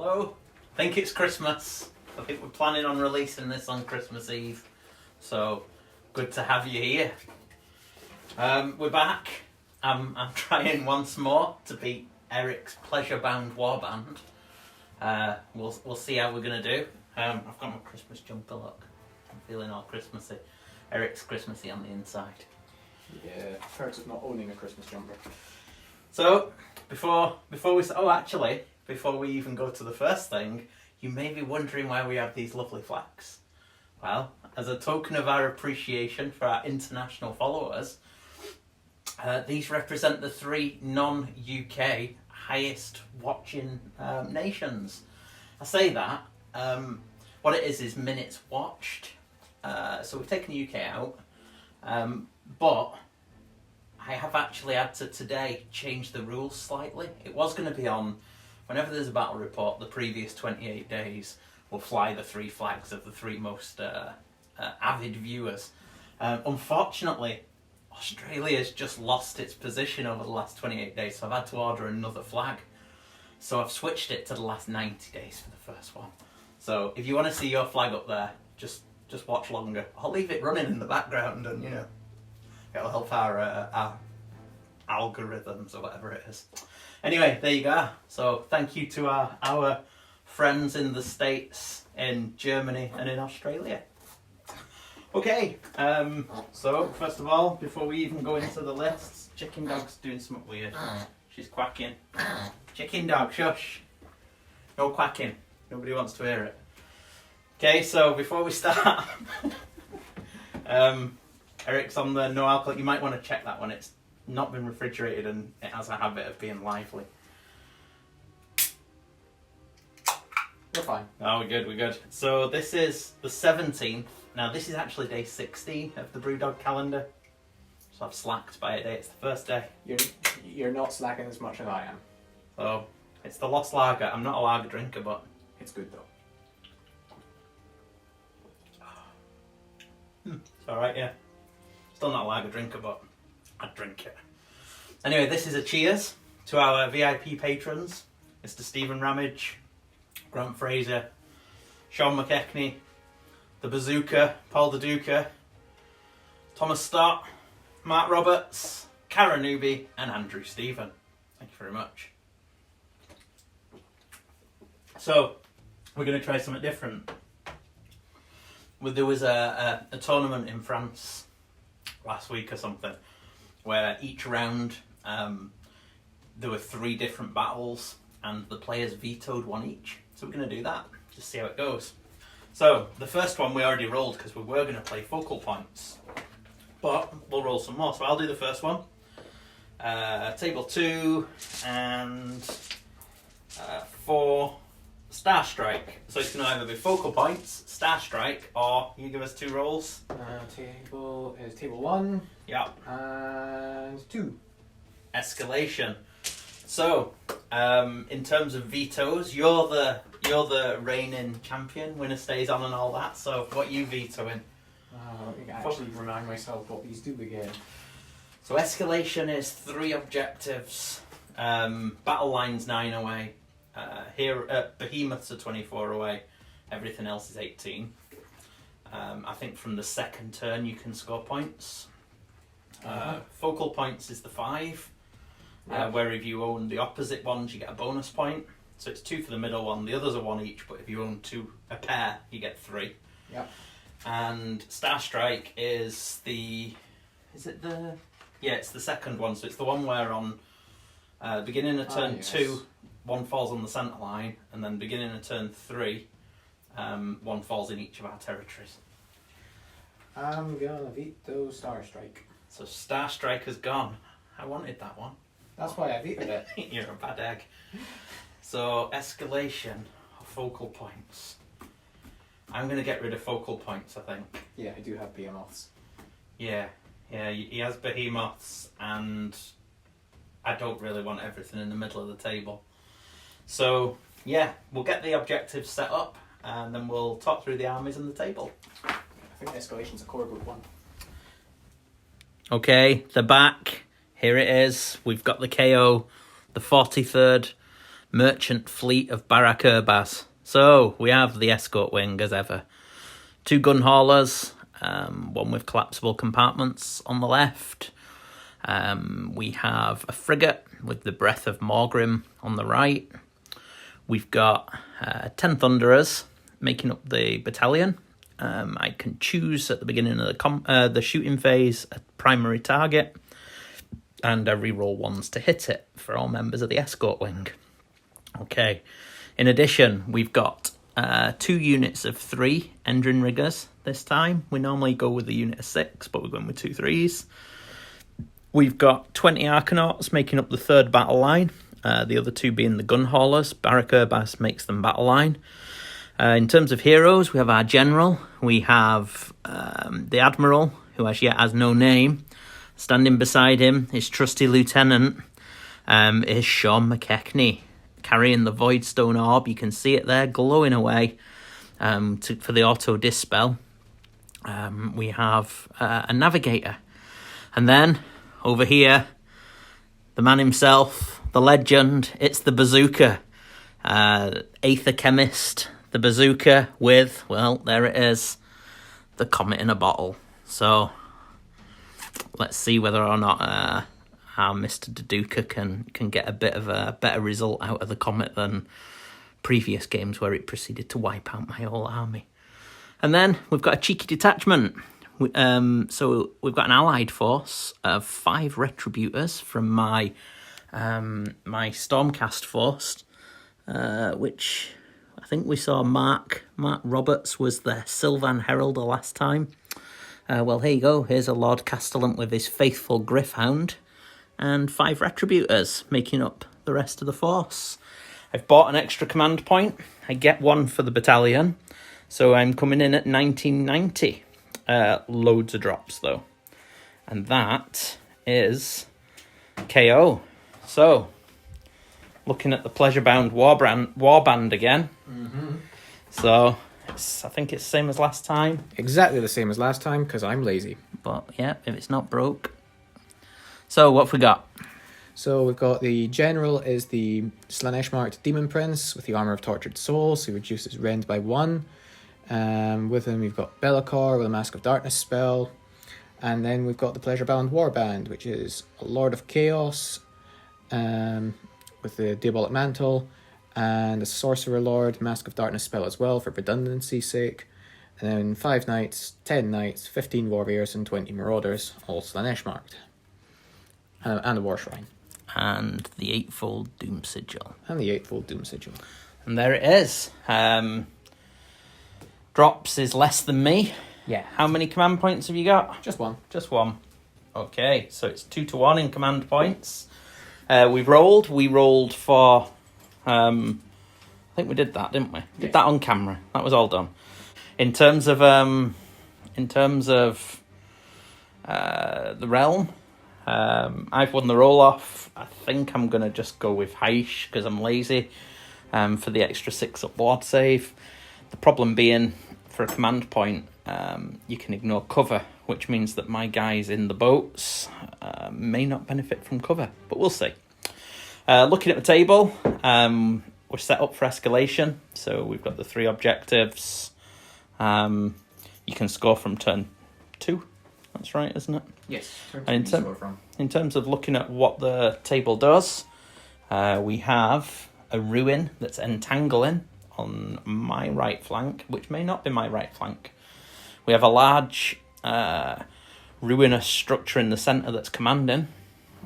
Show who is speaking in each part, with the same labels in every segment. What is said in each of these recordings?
Speaker 1: Hello. I think it's Christmas. I think we're planning on releasing this on Christmas Eve. So, good to have you here. We're back. I'm trying once more to beat Eric's Pleasurebound warband. We'll see how we're going to do. I've got my Christmas jumper, look. I'm feeling all Christmassy. Eric's Christmassy on the inside.
Speaker 2: Yeah, perks of not owning a Christmas jumper.
Speaker 1: So, before we even go to the first thing, you may be wondering why we have these lovely flags. Well, as a token of our appreciation for our international followers, these represent the 3 non-UK highest watching nations. I say that, what it is minutes watched. So we've taken the UK out, but I have actually had to today change the rules slightly. It was going to be on, whenever there's a battle report, the previous 28 days will fly the 3 flags of the 3 most avid viewers. Unfortunately, Australia's just lost its position over the last 28 days, so I've had to order another flag. So I've switched it to the last 90 days for the first one. So if you want to see your flag up there, just watch longer. I'll leave it running in the background, and you know, it'll help our algorithms or whatever it is. Anyway, there you go. So thank you to our friends in the States, in Germany and in Australia. Okay, so first of all, before we even go into the lists, Chicken Dog's doing something weird. She's quacking. Chicken Dog, shush. No quacking. Nobody wants to hear it. Okay, so before we start, Eric's on the no alcohol. You might want to check that one. It's not been refrigerated and it has a habit of being lively.
Speaker 2: We're fine.
Speaker 1: Oh, we're good. So this is the 17th. Now this is actually day 16 of the Brewdog calendar. So I've slacked by a day. It's the first day.
Speaker 2: You're not slacking as much as I am.
Speaker 1: So it's the Lost Lager. I'm not a lager drinker, but
Speaker 2: It's good though.
Speaker 1: it's alright, yeah. Still not a lager drinker, but I'd drink it. Anyway, this is a cheers to our VIP patrons. Mr. Stephen Ramage, Grant Fraser, Sean McKechnie, the Bazooka, Paul the Duca, Thomas Stott, Mark Roberts, Karen Newby, and Andrew Stephen. Thank you very much. So, we're going to try something different. There was a tournament in France last week or something, where each round there were 3 different battles and the players vetoed one each. So we're going to do that, just see how it goes. So the first one we already rolled because we were going to play focal points, but we'll roll some more. So I'll do the first one. Table 2 and 4 Star Strike. So it's going to either be focal points, Star Strike, or you give us 2 rolls.
Speaker 2: Table is table 1.
Speaker 1: Yeah.
Speaker 2: And 2.
Speaker 1: Escalation. So, in terms of vetoes, you're the reigning champion, winner stays on and all that. So, what are you vetoing?
Speaker 2: I can actually remind myself what these do again.
Speaker 1: So, escalation is 3 objectives. Battle lines 9 away. Here, behemoths are 24 away. Everything else is 18. I think from the second turn you can score points. Focal points is the 5. Where if you own the opposite ones, you get a bonus point. So it's 2 for the middle one. The others are 1 each, but if you own a pair, you get 3.
Speaker 2: Yep.
Speaker 1: And Star Strike is it's the second one. So it's the one where on beginning of turn 2, 1 falls on the centre line, and then beginning of turn 3, 1 falls in each of our territories.
Speaker 2: I'm gonna veto Star Strike.
Speaker 1: So Star Strike has gone. I wanted that one.
Speaker 2: That's why I vetoed it.
Speaker 1: You're a bad egg. So, escalation of focal points. I'm going to get rid of focal points, I think.
Speaker 2: Yeah, I do have behemoths.
Speaker 1: Yeah, he has behemoths, and I don't really want everything in the middle of the table. So, yeah, we'll get the objectives set up, and then we'll talk through the armies and the table.
Speaker 2: I think escalation's a core group 1.
Speaker 1: Okay, the back. Here it is. We've got the KO, the 43rd merchant fleet of Barak Urbaz. So we have the escort wing as ever. 2 gun haulers, one with collapsible compartments on the left. We have a frigate with the Breath of Morgrim on the right. We've got 10 Thunderers making up the battalion. I can choose at the beginning of the shooting phase a primary target, and I reroll ones to hit it for all members of the escort wing. Okay. In addition, we've got 2 units of 3 Endrin riggers this time. We normally go with a unit of 6, but we're going with 2 3s. We've got 20 Arcanauts making up the 3rd battle line. The other 2 being the gun haulers. Barak Urbaz makes them battle line. In terms of heroes, we have our general. We have the admiral, who as yet has no name. Standing beside him, his trusty lieutenant is Sean McKechnie, carrying the Voidstone Orb. You can see it there glowing away for the auto dispel. We have a navigator. And then over here, the man himself, the legend, it's the Bazooka. Aether Chemist, the Bazooka with, well, there it is, the comet in a bottle. So let's see whether or not our Mr. Daduka can get a bit of a better result out of the comet than previous games where it proceeded to wipe out my whole army. And then we've got a cheeky detachment. So we've got an allied force of 5 Retributors from my Stormcast force, which I think we saw Mark Roberts was the Sylvan Herald last time. Well, here you go. Here's a Lord Castellan with his faithful Griffhound and 5 Retributors making up the rest of the force. I've bought an extra command point. I get 1 for the battalion, so I'm coming in at 1990. Loads of drops, though. And that is KO. So, looking at the Pleasurebound warband again. Mm-hmm. So, I think it's the same as last time.
Speaker 2: Exactly the same as last time, because I'm lazy.
Speaker 1: But, yeah, if it's not broke. So, what have we got?
Speaker 2: So, we've got the General is the Slanesh-marked Demon Prince with the Armour of Tortured Souls. He reduces rend by 1. With him, we've got Be'lakor with a Mask of Darkness spell. And then we've got the Pleasurebound Warband, which is a Lord of Chaos with the Diabolic Mantle, and a Sorcerer Lord, Mask of Darkness spell as well for redundancy's sake. And then 5 knights, 10 knights, 15 warriors, and 20 marauders, all Slanesh marked. And a War Shrine.
Speaker 1: And the 8-fold Doom Sigil.
Speaker 2: And the 8-fold Doom Sigil.
Speaker 1: And there it is. Drops is less than me.
Speaker 2: Yeah.
Speaker 1: How many command points have you got?
Speaker 2: Just 1.
Speaker 1: Just 1. Okay, so it's 2-1 in command points. We rolled for... I think we did that, didn't we? Did that on camera. That was all done. In terms of the realm, I've won the roll-off. I think I'm going to just go with Heish because I'm lazy for the extra 6 up board save. The problem being, for a command point, you can ignore cover, which means that my guys in the boats may not benefit from cover, but we'll see. Looking at the table, we're set up for escalation, so we've got the 3 objectives. You can score from turn 2. That's right, isn't it?
Speaker 2: Yes.
Speaker 1: In terms of looking at what the table does, we have a ruin that's entangling on my right flank, which may not be my right flank. We have a large ruinous structure in the centre that's commanding.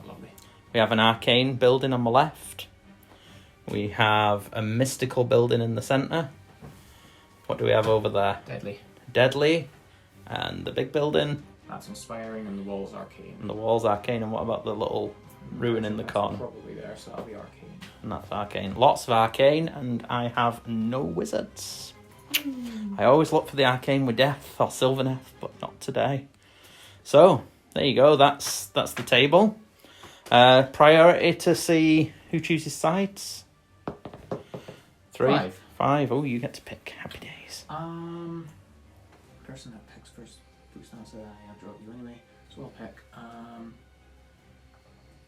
Speaker 2: Lovely.
Speaker 1: We have an arcane building on my left. We have a mystical building in the centre. What do we have over there? Deadly. And the big building?
Speaker 2: That's inspiring, and the wall's arcane.
Speaker 1: And the wall's arcane, and what about the little ruin in the corner?
Speaker 2: Probably there, so that'll be arcane.
Speaker 1: And that's arcane. Lots of arcane, and I have no wizards. I always look for the arcane with death or Sylvaneth, but not today. So, there you go. That's the table. Priority to see who chooses sides. 3. 5. Oh, you get to pick. Happy days.
Speaker 2: Person that picks first boost on that I have drop you anyway, so I'll pick.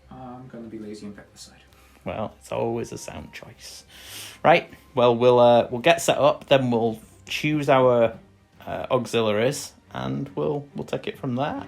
Speaker 2: I'm gonna be lazy and pick this side.
Speaker 1: Well, it's always a sound choice. Right, well, we'll get set up, then we'll choose our auxiliaries, and we'll take it from there.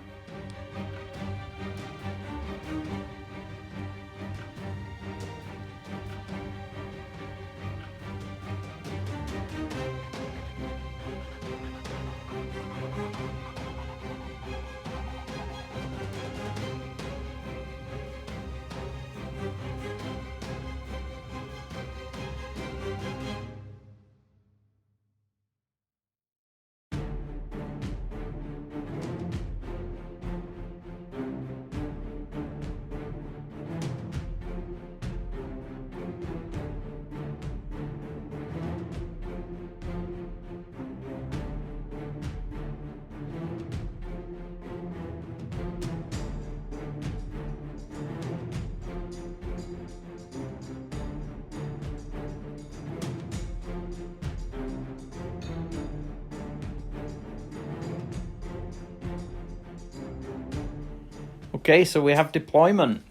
Speaker 1: Okay, so we have deployment.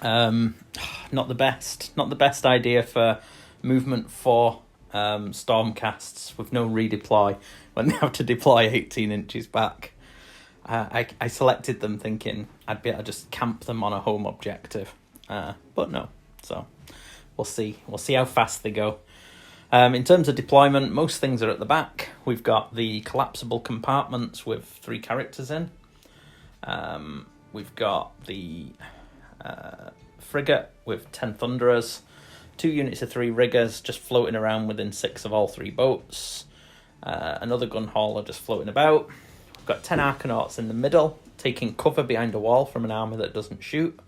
Speaker 1: Not the best idea for movement for stormcasts with no redeploy when they have to deploy 18 inches back. I selected them thinking I'd be able to just camp them on a home objective, but no. So we'll see how fast they go. In terms of deployment, most things are at the back. We've got the collapsible compartments with 3 characters in. We've got the frigate with 10 Thunderers, 2 units of 3 riggers just floating around within 6 of all 3 boats, another gun hauler just floating about. We've got 10 Arcanauts in the middle, taking cover behind a wall from an army that doesn't shoot.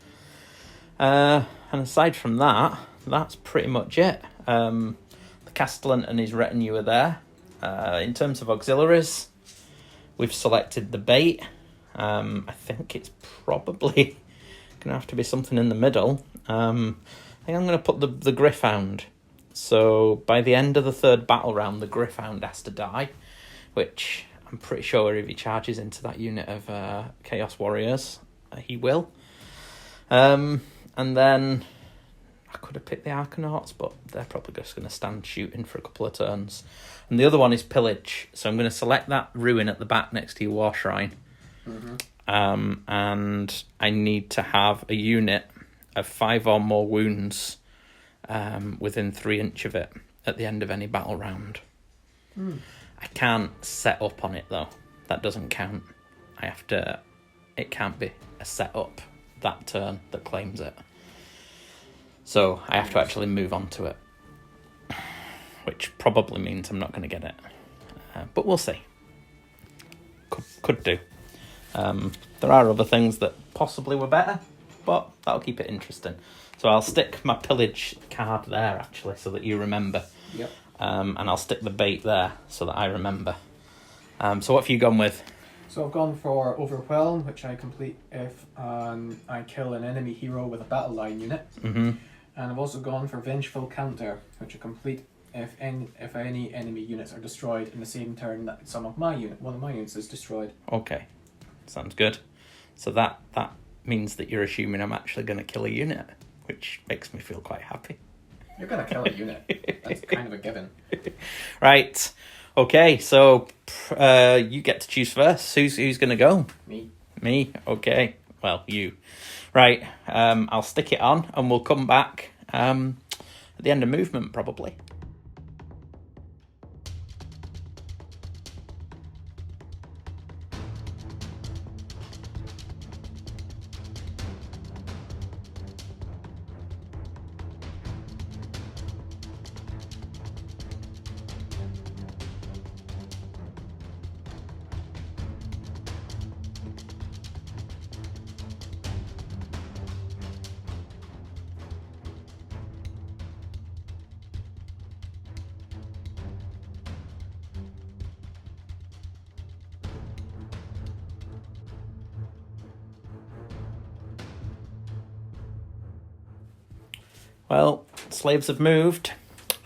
Speaker 1: And aside from that, that's pretty much it. The Castellan and his retinue are there. In terms of auxiliaries, we've selected the bait. I think it's probably going to have to be something in the middle. I think I'm going to put the Gryph-hound. So by the end of the 3rd battle round, the Gryph-hound has to die, which I'm pretty sure if he charges into that unit of Chaos Warriors, he will. And then I could have picked the Arcanauts, but they're probably just going to stand shooting for a couple of turns. And the other one is Pillage, so I'm going to select that ruin at the back next to your War Shrine. Mm-hmm. And I need to have a unit of 5 or more wounds within 3 inch of it at the end of any battle round. I can't set up on it though. That doesn't count. It can't be a setup that turn that claims it. So I have to actually move on to it, which probably means I'm not going to get it. But we'll see. Could do. There are other things that possibly were better, but that'll keep it interesting. So I'll stick my pillage card there, actually, so that you remember.
Speaker 2: Yep.
Speaker 1: And I'll stick the bait there so that I remember. So what have you gone with?
Speaker 2: So I've gone for Overwhelm, which I complete if I kill an enemy hero with a battle line unit.
Speaker 1: Mm-hmm.
Speaker 2: And I've also gone for Vengeful Counter, which I complete if any enemy units are destroyed in the same turn that one of my units is destroyed.
Speaker 1: Okay. Sounds good. So that means that you're assuming I'm actually going to kill a unit, which makes me feel quite happy.
Speaker 2: You're going to kill a unit. That's kind of a given.
Speaker 1: Right. Okay, so you get to choose first. Who's going to go? Me? Okay. Well, you. Right. I'll stick it on and we'll come back at the end of movement, probably. Well, slaves have moved.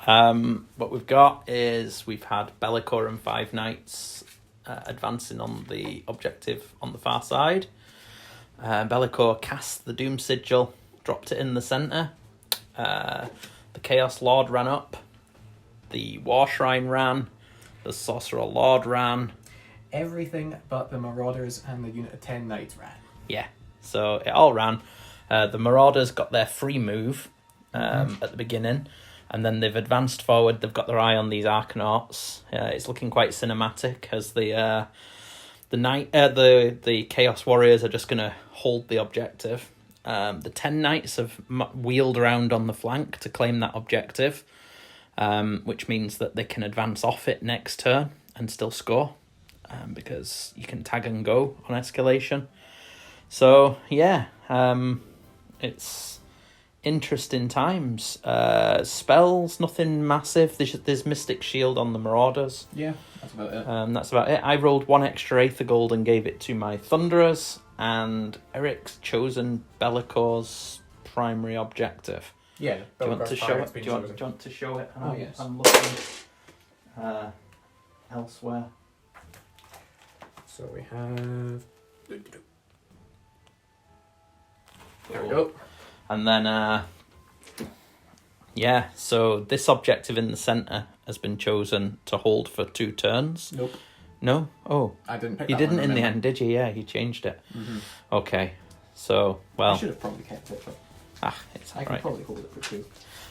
Speaker 1: What we've got is we've had Bellicor and 5 knights advancing on the objective on the far side. Bellicor cast the Doom Sigil, dropped it in the centre. The Chaos Lord ran up. The War Shrine ran. The Sorcerer Lord ran.
Speaker 2: Everything but the Marauders and the unit of 10 Knights ran.
Speaker 1: Yeah, so it all ran. The Marauders got their free move at the beginning, and then they've advanced forward. They've got their eye on these Arcanauts. It's looking quite cinematic as the Chaos Warriors are just going to hold the objective. The 10 Knights have wheeled around on the flank to claim that objective, which means that they can advance off it next turn and still score, because you can tag and go on Escalation. So, yeah, it's interesting times. Spells, nothing massive. There's Mystic Shield on the Marauders.
Speaker 2: Yeah, that's about it.
Speaker 1: That's about it. I rolled 1 extra Aether Gold and gave it to my Thunderers, and Eric's chosen Bellacor's primary objective.
Speaker 2: Yeah,
Speaker 1: Do you want to show it? Do you want to show it?
Speaker 2: Oh, yes.
Speaker 1: I'm looking elsewhere.
Speaker 2: So we have... There we go.
Speaker 1: And then, so this objective in the centre has been chosen to hold for 2 turns.
Speaker 2: Nope.
Speaker 1: No? Oh.
Speaker 2: I didn't pick
Speaker 1: You
Speaker 2: that
Speaker 1: didn't
Speaker 2: one,
Speaker 1: in the
Speaker 2: remember?
Speaker 1: end, did you? Yeah, you changed it.
Speaker 2: Mm-hmm.
Speaker 1: Okay. So, well...
Speaker 2: I should have probably kept it, but
Speaker 1: it's
Speaker 2: I can
Speaker 1: alright.
Speaker 2: probably hold it for 2.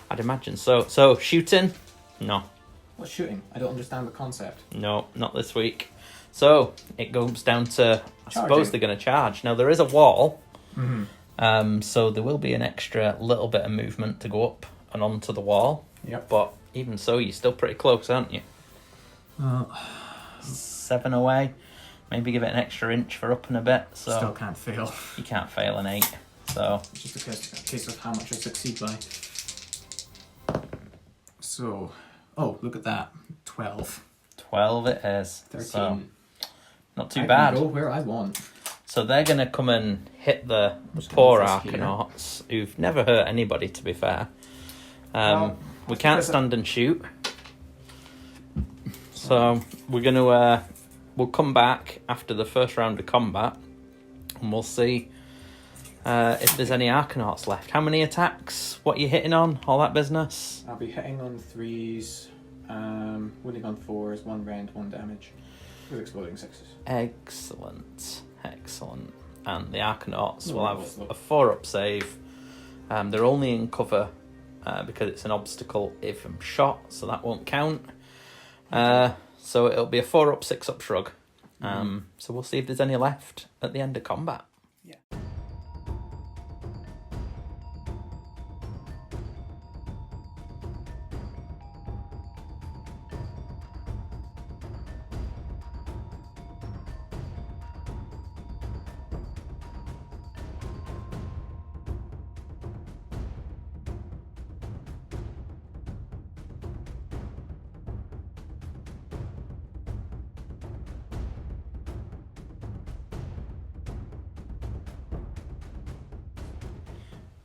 Speaker 1: I'd imagine so. So, shooting? No.
Speaker 2: What's shooting? I don't understand the concept.
Speaker 1: No, not this week. So, it goes down to... I suppose
Speaker 2: Charging.
Speaker 1: they're going to charge. Now, there is a wall.
Speaker 2: Mm-hmm.
Speaker 1: So there will be an extra little bit of movement to go up and onto the wall.
Speaker 2: Yep.
Speaker 1: But even so, you're still pretty close, aren't you? 7 away. Maybe give it an extra inch for up and a bit. So
Speaker 2: Still can't fail.
Speaker 1: you can't fail an 8. So
Speaker 2: It's just a case of how much I succeed by. So, oh, look at that. 12.
Speaker 1: 12 it is.
Speaker 2: 13.
Speaker 1: So not too
Speaker 2: I
Speaker 1: bad.
Speaker 2: can go where I want.
Speaker 1: So they're going to come and hit the poor
Speaker 2: gonna this here.
Speaker 1: Arcanauts, who've never hurt anybody, to be fair.
Speaker 2: Well,
Speaker 1: We can't stand and shoot. So we're going to... we'll come back after the first round of combat, and we'll see if there's any Arcanauts left. How many attacks? What are you hitting on? All that business?
Speaker 2: I'll be hitting on 3s, winning on 4s, 1 rend, 1 damage, with exploding 6s.
Speaker 1: Excellent. And the Arcanauts
Speaker 2: No
Speaker 1: will have
Speaker 2: rolls, look.
Speaker 1: a 4-up save. They're only in cover because it's an obstacle if I'm shot, so that won't count. So it'll be a 4-up, 6-up shrug. So we'll see if there's any left at the end of combat.
Speaker 2: Yeah.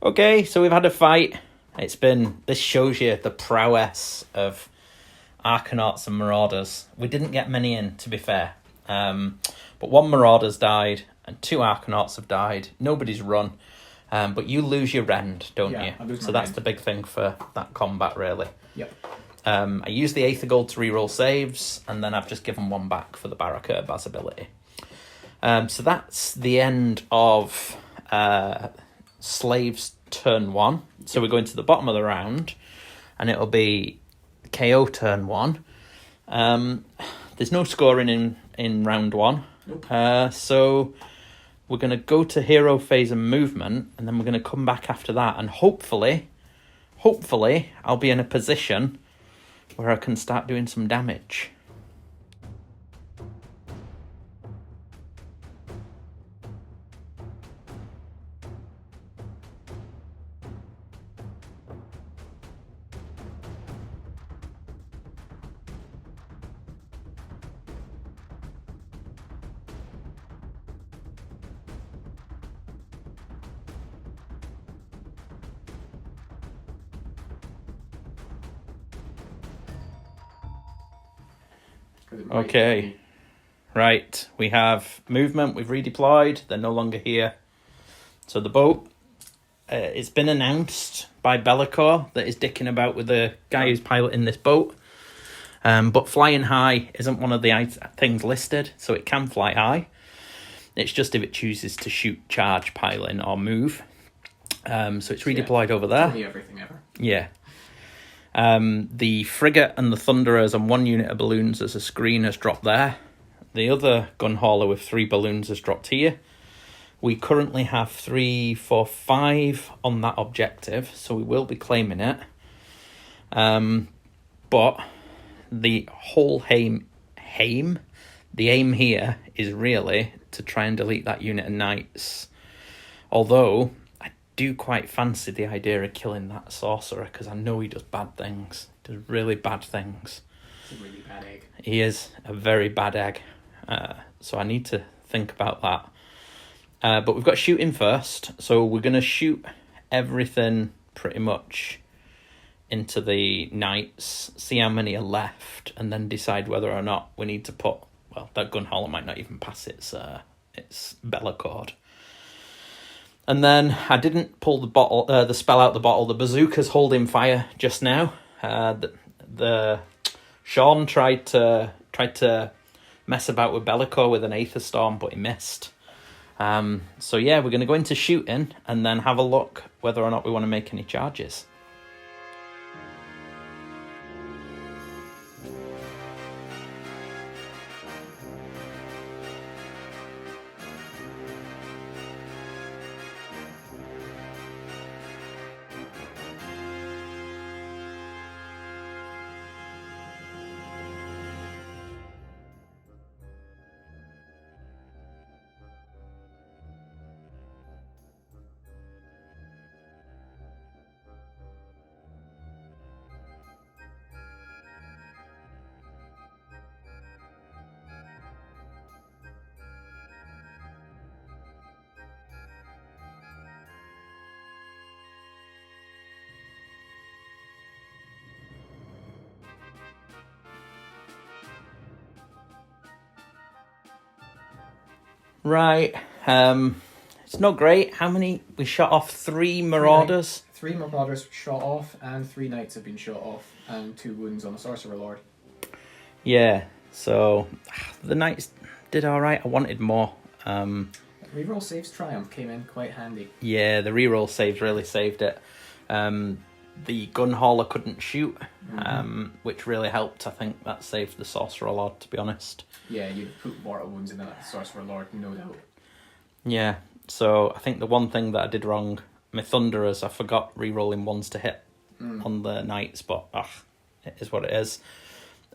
Speaker 1: Okay, so we've had a fight. This shows you the prowess of Arcanauts and Marauders. We didn't get many in, to be fair. But 1 Marauder's died and 2 Arcanauts have died. Nobody's run. But you lose your rend, don't
Speaker 2: Yeah,
Speaker 1: you?
Speaker 2: I lose my
Speaker 1: So that's
Speaker 2: rend.
Speaker 1: the big thing for that combat, really.
Speaker 2: Yep.
Speaker 1: I used the Aether Gold to reroll saves, and then I've just given 1 back for the Barak Urbaz ability. So that's the end of Slaves turn 1. So we're going to the bottom of the round, and it'll be KO turn 1. There's no scoring in round 1.
Speaker 2: Nope.
Speaker 1: So we're going to go to hero phase and movement, and then we're going to come back after that, and hopefully I'll be in a position where I can start doing some damage. Okay. Right, we have movement, we've redeployed, they're no longer here. So the boat it's been announced by Be'lakor that he's dicking about with the guy who's piloting this boat. But flying high isn't one of the things listed, so it can fly high. It's just if it chooses to shoot, charge, piling, or move. So it's redeployed over there.
Speaker 2: Only everything ever.
Speaker 1: Yeah. The frigate and the thunderers and one unit of balloons as a screen has dropped there. The other gun hauler with 3 balloons has dropped here. We currently have 3, 4, 5 on that objective, so we will be claiming it. But the whole aim here is really to try and delete that unit of knights. Although I do quite fancy the idea of killing that sorcerer, because I know he does bad things. He does really bad things.
Speaker 2: He's a really bad egg.
Speaker 1: He is a very bad egg. So I need to think about that. But we've got shooting first. So we're going to shoot everything pretty much into the knights, see how many are left, and then decide whether or not we need to put... Well, that gun hauler might not even pass its Be'lakor. And then I didn't pull the spell out the bottle. The bazooka's holding fire just now. The Sean tried to mess about with Be'lakor with an Aether Storm, but he missed. So yeah, we're going to go into shooting and then have a look whether or not we want to make any charges. Right, it's not great. How many? We shot off 3 marauders.
Speaker 2: 3 marauders shot off, and 3 knights have been shot off, and 2 wounds on a sorcerer lord.
Speaker 1: Yeah, so the knights did all right. I wanted more.
Speaker 2: Reroll saves triumph came in quite handy.
Speaker 1: Yeah, the reroll saves really saved it. The gun hauler couldn't shoot, which really helped. I think that saved the sorcerer lord, to be honest.
Speaker 2: Yeah, you put mortal wounds in that sorcerer lord, no doubt.
Speaker 1: Yeah, so I think the one thing that I did wrong, my thunderers, I forgot re-rolling ones to hit on the knights, but it is what it is.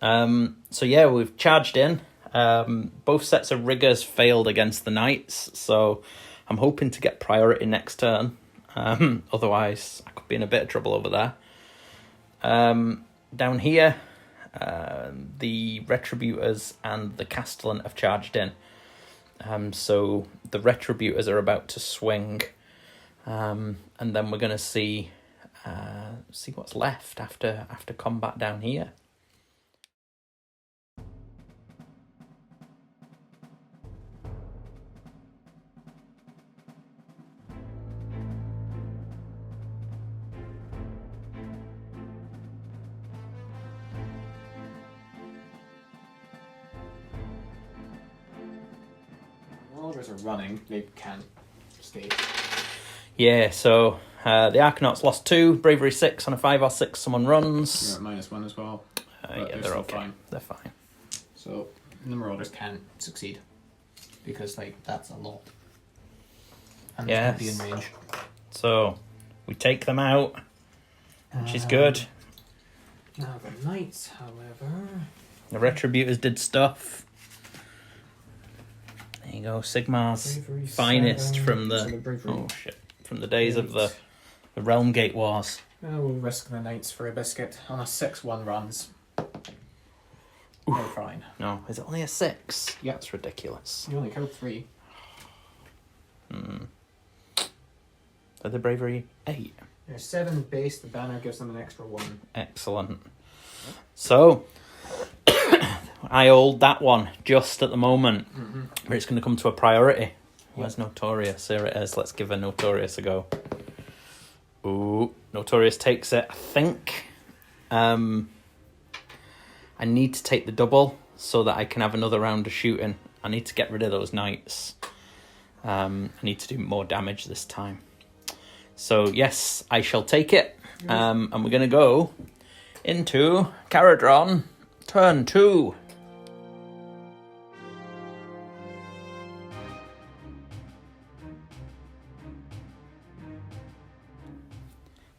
Speaker 1: So yeah, we've charged in. Both sets of riggers failed against the knights, so I'm hoping to get priority next turn. Otherwise, I could be in a bit of trouble over there. Down here, the Retributors and the Castellan have charged in. So the Retributors are about to swing, and then we're going to see what's left after combat down here.
Speaker 2: Are running, they can't stay.
Speaker 1: Yeah, so the Arcanauts lost 2, bravery 6 on a 5 or 6. Someone runs.
Speaker 2: You're at -1 as well.
Speaker 1: Yeah, they're okay.
Speaker 2: Fine.
Speaker 1: They're fine.
Speaker 2: So the Marauders can't succeed because that's a lot. And they can't be in range.
Speaker 1: So we take them out, which is good.
Speaker 2: Now the Knights, however,
Speaker 1: the Retributors did stuff. There you go, Sigmar's
Speaker 2: bravery
Speaker 1: finest
Speaker 2: 7,
Speaker 1: from the days of the Realm Gate Wars.
Speaker 2: Now we'll risk the Knights for a biscuit on a 6-1 runs. They're fine.
Speaker 1: No, is it only a 6?
Speaker 2: Yeah,
Speaker 1: that's ridiculous.
Speaker 2: You only killed 3.
Speaker 1: Are the bravery 8?
Speaker 2: They're 7 base. The banner gives them an extra 1.
Speaker 1: Excellent. So I hold that one just at the moment, but it's going to come to a priority. Where's Notorious? Here it is. Let's give a Notorious a go. Ooh, Notorious takes it. I think I need to take the double so that I can have another round of shooting. I need to get rid of those knights. I need to do more damage this time. So yes, I shall take it. And we're going to go into Kharadron, turn 2.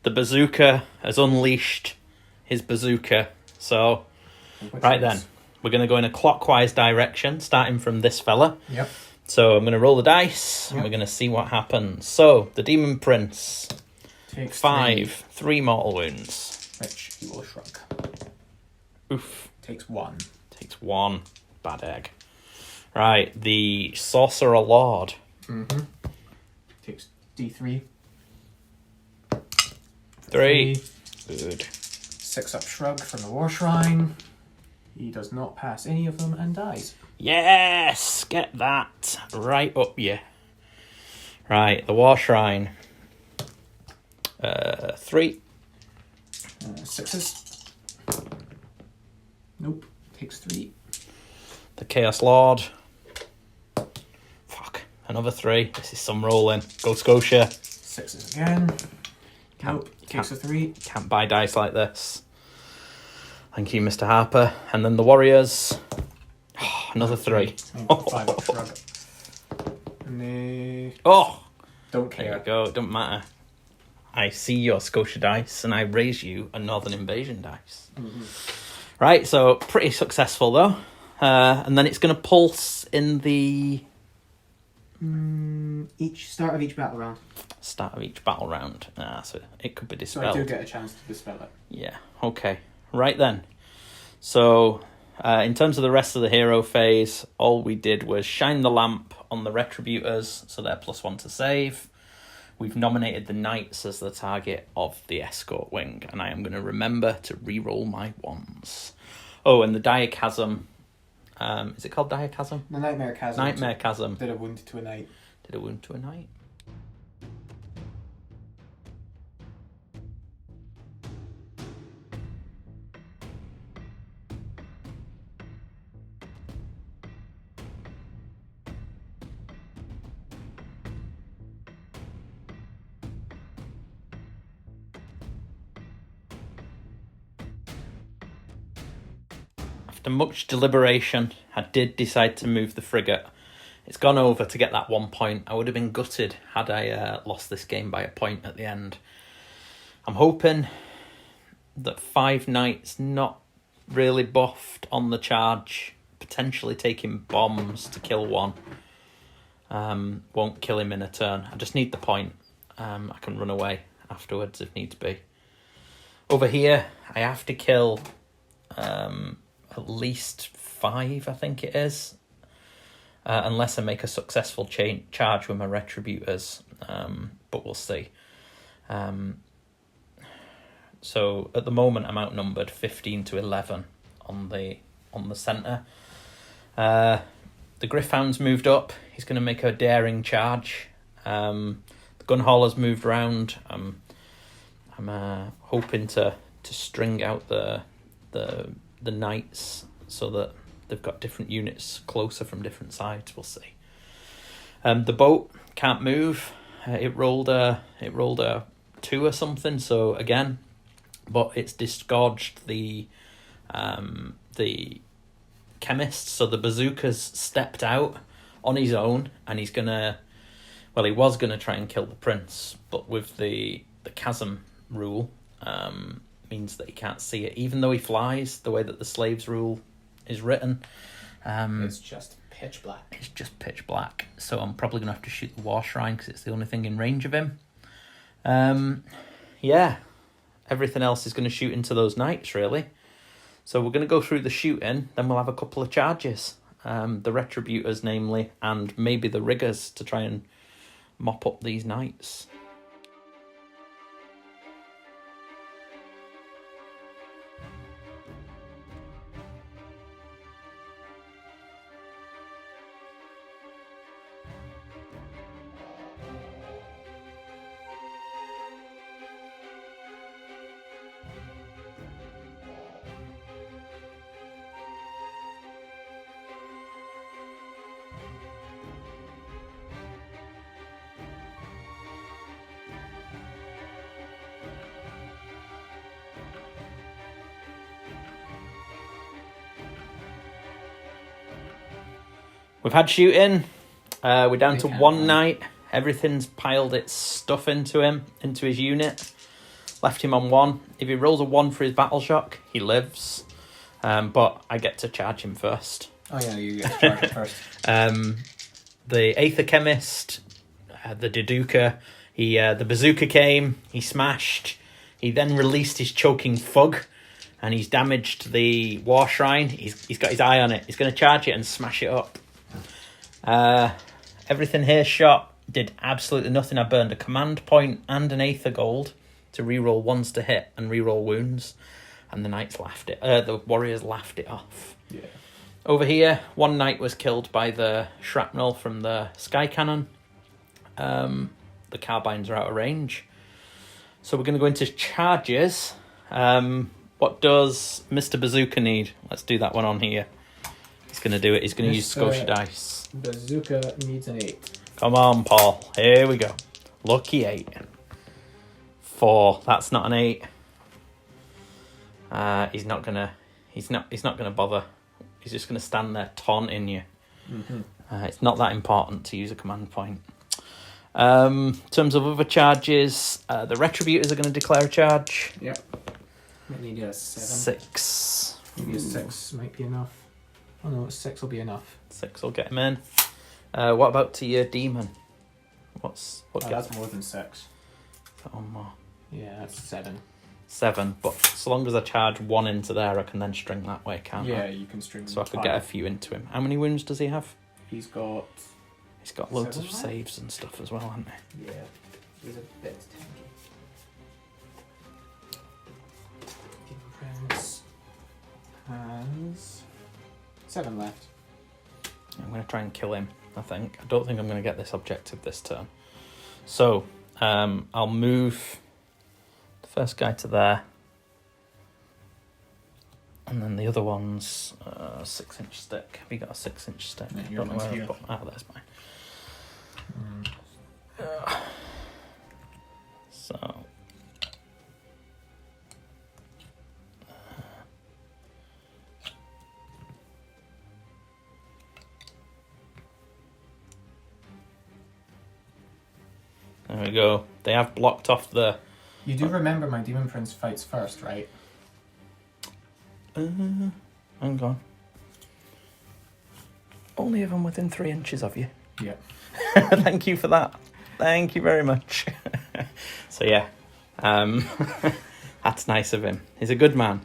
Speaker 1: The Bazooka has unleashed his bazooka. So, right then, we're going to go in a clockwise direction, starting from this fella.
Speaker 2: Yep.
Speaker 1: So I'm going to roll the dice, and we're going to see what happens. So, the Demon Prince,
Speaker 2: Takes
Speaker 1: 5, 3 mortal wounds.
Speaker 2: Which he will shrug.
Speaker 1: Oof.
Speaker 2: Takes 1.
Speaker 1: Takes 1. Bad egg. Right, the Sorcerer Lord.
Speaker 2: Mm-hmm. Takes D3.
Speaker 1: 3. Good.
Speaker 2: 6 up shrug from the War Shrine. He does not pass any of them and dies.
Speaker 1: Yes! Get that right up you. Right, the War Shrine. 3.
Speaker 2: 6s. Nope. Takes 3.
Speaker 1: The Chaos Lord. Fuck. Another 3. This is some rolling. Go Scotia.
Speaker 2: 6s again. Nope. Takes a 3.
Speaker 1: Can't buy dice like this. Thank you, Mr. Harper. And then the Warriors. Oh, another 3.
Speaker 2: 5 up shrug. And they
Speaker 1: Oh!
Speaker 2: don't
Speaker 1: There you
Speaker 2: care.
Speaker 1: go. Don't matter. I see your Scotia dice and I raise you a Northern Invasion dice.
Speaker 2: Mm-hmm.
Speaker 1: Right, so pretty successful though. And then it's going to pulse in the
Speaker 2: Each start of each battle round.
Speaker 1: start of each battle round. So it could be
Speaker 2: So
Speaker 1: dispelled.
Speaker 2: I do get a chance to dispel it.
Speaker 1: Yeah, okay. Right then. So, in terms of the rest of the hero phase, all we did was shine the lamp on the Retributors, so they're +1 to save. We've nominated the Knights as the target of the Escort Wing, and I am going to remember to re-roll my ones. Oh, and the Diachasm. Is it called Diachasm?
Speaker 2: The Nightmare Chasm.
Speaker 1: Nightmare Chasm.
Speaker 2: Did a wound to a knight.
Speaker 1: Did a wound to a knight. After much deliberation, I did decide to move the frigate. It's gone over to get that 1 point. I would have been gutted had I lost this game by a point at the end. I'm hoping that 5 knights not really buffed on the charge, potentially taking bombs to kill 1. Won't kill him in a turn. I just need the point. I can run away afterwards if needs be. Over here, I have to kill at least 5, I think it is. Unless I make a successful charge with my Retributors. But we'll see. So at the moment I'm outnumbered 15 to 11 on the centre. The Gryph-hound's moved up. He's going to make a daring charge. The Gunhauler's moved round. I'm hoping to string out the knights so that they've got different units closer from different sides. We'll see. The boat can't move. It rolled a 2 or something. So again, but it's disgorged the chemist. So the Bazooka's stepped out on his own, and he was gonna try and kill the prince, but with the chasm rule, means that he can't see it, even though he flies. The way that the slaves rule is written,
Speaker 2: It's just pitch black.
Speaker 1: it's just pitch black. So I'm probably gonna have to shoot the War Shrine because it's the only thing in range of him. Yeah, everything else is going to shoot into those knights really. So we're going to go through the shooting, then we'll have a couple of charges. The Retributors, namely, and maybe the Riggers to try and mop up these knights. We've had shooting. We're down to
Speaker 2: They can't
Speaker 1: one
Speaker 2: win.
Speaker 1: knight. Everything's piled its stuff into him, into his unit. Left him on 1. If he rolls a 1 for his battle shock, he lives. But I get to charge him first.
Speaker 2: Oh yeah, you get to charge it first.
Speaker 1: The Aether Chemist, the Bazooka, the Bazooka came, he smashed. He then released his choking Fug, and he's damaged the War Shrine. He's got his eye on it. He's going to charge it and smash it up. Everything here shot, did absolutely nothing. I burned a command point and an Aether Gold to reroll 1s to hit and reroll wounds, and the knights laughed it. The warriors laughed it off.
Speaker 2: Yeah.
Speaker 1: Over here, 1 knight was killed by the shrapnel from the sky cannon. The carbines are out of range. So we're going to go into charges. What does Mr. Bazooka need? Let's do that one on here. He's going to do it. He's going to use Scotia dice.
Speaker 2: Bazooka needs an 8.
Speaker 1: Come on, Paul. Here we go. Lucky 8. 4. That's not an 8. He's not gonna bother. He's just gonna stand there taunting you. Mm-hmm. It's not that important to use a command point. In terms of other charges, the Retributors are going to declare a charge.
Speaker 2: Yep. Might need a 7.
Speaker 1: 6.
Speaker 2: Maybe a 6 might be enough. Oh no, 6 will be enough.
Speaker 1: 6 will get him in. What about to your demon?
Speaker 2: That's more than 6.
Speaker 1: Oh, more.
Speaker 2: Yeah, that's 7.
Speaker 1: 7, but so long as I charge 1 into there, I can then string that way, can't I?
Speaker 2: Yeah, you can string.
Speaker 1: So I could get a few into him. How many wounds does he have?
Speaker 2: He's got
Speaker 1: loads
Speaker 2: 7
Speaker 1: of
Speaker 2: left?
Speaker 1: saves and stuff as well, hasn't he?
Speaker 2: Yeah, he's a bit tanky. Demon Prince has 7 left.
Speaker 1: I'm going to try and kill him, I think. I don't think I'm going to get this objective this turn. So, I'll move the first guy to there. And then the other one's 6-inch stick. Have you got a 6-inch stick?
Speaker 2: Yeah,
Speaker 1: I don't know where
Speaker 2: here.
Speaker 1: I've put. Oh, there's mine. So. There we go. They have blocked off the...
Speaker 2: You do remember my Demon Prince fights first, right?
Speaker 1: Hang on. Only if I'm within 3 inches of you.
Speaker 2: Yeah.
Speaker 1: Thank you for that. Thank you very much. So yeah, that's nice of him. He's a good man.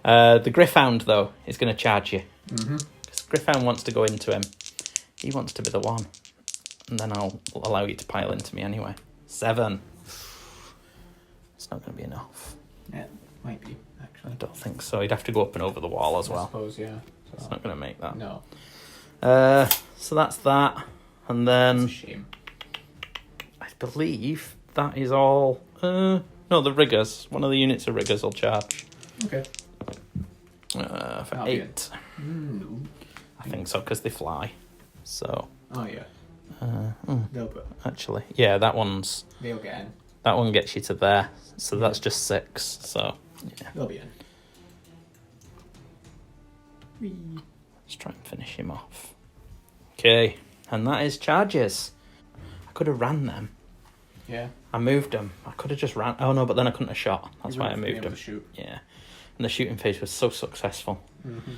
Speaker 1: The Gryphound, though, is going to charge you.
Speaker 2: Mm-hmm.
Speaker 1: Because Gryphound wants to go into him. He wants to be the one. And then I'll allow you to pile into me anyway. 7. It's not going to be enough.
Speaker 2: Yeah, might be,
Speaker 1: I
Speaker 2: actually.
Speaker 1: don't think so. He'd have to go up and over the wall as
Speaker 2: I
Speaker 1: well.
Speaker 2: suppose, yeah. So,
Speaker 1: It's not going to make that.
Speaker 2: no,
Speaker 1: So that's that. And
Speaker 2: it's a
Speaker 1: then
Speaker 2: shame.
Speaker 1: I believe that is all. No, the riggers. One of the units of riggers will charge.
Speaker 2: Okay.
Speaker 1: For
Speaker 2: That'll be
Speaker 1: 8.
Speaker 2: No.
Speaker 1: I think so, because they fly. So,
Speaker 2: Oh, yeah.
Speaker 1: actually, yeah, that one gets you to there. So that's just 6. So, yeah.
Speaker 2: They'll be in.
Speaker 1: Let's try and finish him off. Okay, and that is charges. I could have ran them.
Speaker 2: Yeah.
Speaker 1: I moved them. I could have just ran. Oh no, but then I couldn't have shot. That's
Speaker 2: You
Speaker 1: why I
Speaker 2: wouldn't be
Speaker 1: moved
Speaker 2: able
Speaker 1: them.
Speaker 2: to shoot.
Speaker 1: Yeah, and the shooting phase was so successful.
Speaker 2: Mm-hmm.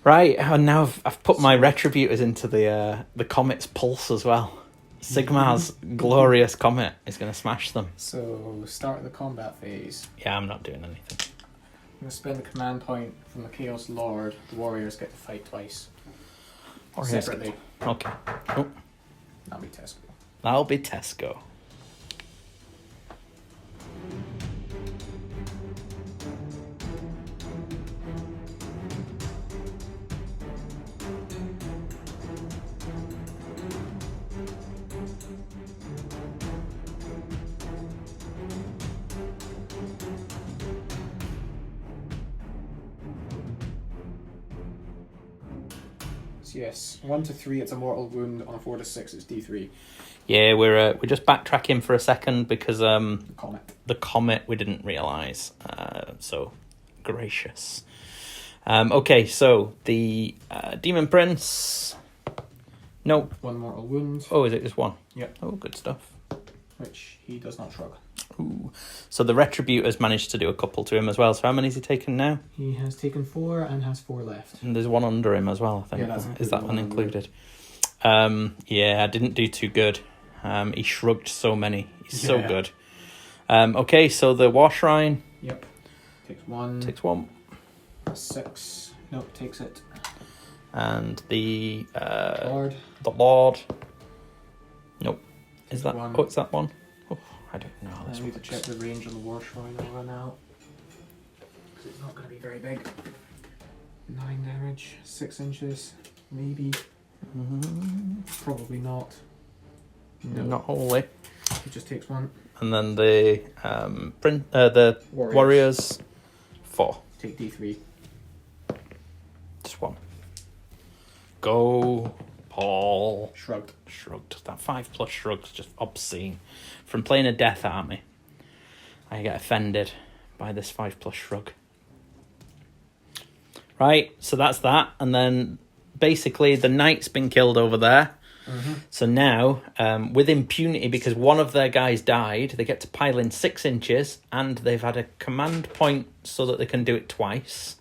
Speaker 1: Right, and now I've put my Retributors into the Comet's Pulse as well. Sigmar's glorious Comet is going to smash them.
Speaker 2: So, start the combat phase.
Speaker 1: Yeah, I'm not doing anything.
Speaker 2: I'm going to spend the command point from the Chaos Lord. The warriors get to fight twice.
Speaker 1: Or here's
Speaker 2: Separately.
Speaker 1: Okay. Oh,
Speaker 2: That'll be Tesco.
Speaker 1: that'll be Tesco.
Speaker 2: So yes, 1 to 3 it's a mortal wound. On a 4 to 6 it's D3.
Speaker 1: Yeah, we're just backtracking for a second because
Speaker 2: The comet.
Speaker 1: the comet we didn't realise. So gracious. Okay, so the Demon Prince Nope.
Speaker 2: 1 mortal wound.
Speaker 1: Oh, is it just one?
Speaker 2: Yep.
Speaker 1: Oh, good stuff.
Speaker 2: Which he does not shrug.
Speaker 1: Ooh. So the Retributor's managed to do a couple to him as well. So how many has he taken now?
Speaker 2: He has taken 4 and has 4 left.
Speaker 1: And there's one under him as well, I think.
Speaker 2: Yeah, that's
Speaker 1: Is that one
Speaker 2: included.
Speaker 1: Yeah, I didn't do too good. He shrugged so many. He's so
Speaker 2: Yeah.
Speaker 1: good. Okay, so the War Shrine.
Speaker 2: Yep. Takes 1.
Speaker 1: Takes 1.
Speaker 2: 6. Nope, takes it.
Speaker 1: And the
Speaker 2: Lord.
Speaker 1: The Lord. Nope. Is that
Speaker 2: 1.
Speaker 1: Oh, it's that one? Oh, I don't know how
Speaker 2: I
Speaker 1: this
Speaker 2: need to
Speaker 1: works.
Speaker 2: check the range on the War Shrine over now. Because it's not going to be very big. 9 damage, 6 inches, maybe. Probably not. No.
Speaker 1: Not wholly.
Speaker 2: It just takes 1.
Speaker 1: And then the the Warriors 4.
Speaker 2: Take D3.
Speaker 1: Just 1. Go, Paul.
Speaker 2: Shrugged.
Speaker 1: Shrugged. That 5+ shrug's just obscene. From playing a Death Army, I get offended by this 5+ shrug. Right, so that's that. And then basically the knight's been killed over there. So now, with impunity, because one of their guys died, they get to pile in 6 inches, and they've had a command point so that they can do it twice.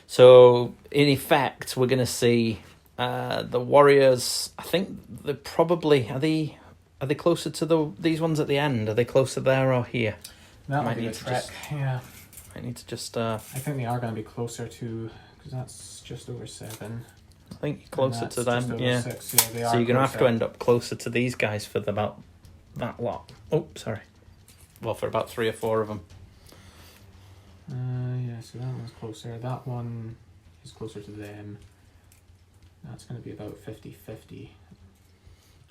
Speaker 1: So, in effect, we're going to see the Warriors. I think they're probably are they closer to these ones at the end? Are they closer there or here?
Speaker 2: That
Speaker 1: Might
Speaker 2: might be
Speaker 1: need
Speaker 2: the
Speaker 1: to
Speaker 2: trick.
Speaker 1: just-
Speaker 2: Yeah.
Speaker 1: I need to just.
Speaker 2: I think they are going to be closer to, because that's just over 7.
Speaker 1: I think you're closer
Speaker 2: and
Speaker 1: to
Speaker 2: that's
Speaker 1: them.
Speaker 2: just over
Speaker 1: Yeah.
Speaker 2: 6. Yeah, they are
Speaker 1: So you're going to have to
Speaker 2: closer.
Speaker 1: end up closer to these guys for about that lot. Oh, sorry. Well, for about 3 or 4 of them.
Speaker 2: Yeah, so that one's closer. That one is closer to them. That's going to be about 50-50.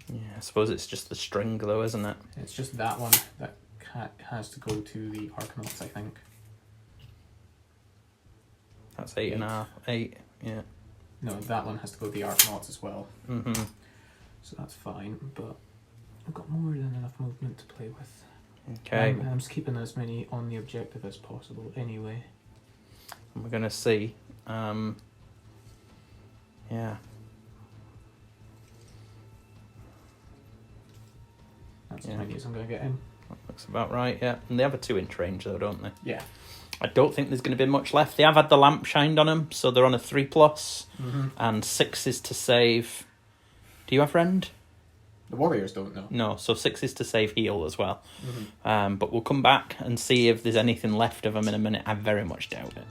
Speaker 1: Yeah, I suppose it's just the string, though, isn't it?
Speaker 2: It's just that one that has to go to the Arcanauts, I think.
Speaker 1: That's 8.5. 8. Yeah.
Speaker 2: No, that one has to go to the Arcanauts as well.
Speaker 1: Mm-hmm.
Speaker 2: So that's fine, but I've got more than enough movement to play with.
Speaker 1: Okay.
Speaker 2: I'm just keeping as many on the objective as possible anyway.
Speaker 1: And we're going to see. Yeah.
Speaker 2: That's
Speaker 1: Yeah.
Speaker 2: as many as I'm going to get in.
Speaker 1: That looks about right, yeah. And they have a 2-inch range, though, don't they?
Speaker 2: Yeah.
Speaker 1: I don't think there's going to be much left. They have had the lamp shined on them, so they're on a 3+, and 6 is to save. Do you have rend?
Speaker 2: The Warriors don't know.
Speaker 1: No, so 6 is to save heal as well. But we'll come back and see if there's anything left of them in a minute. I very much doubt it.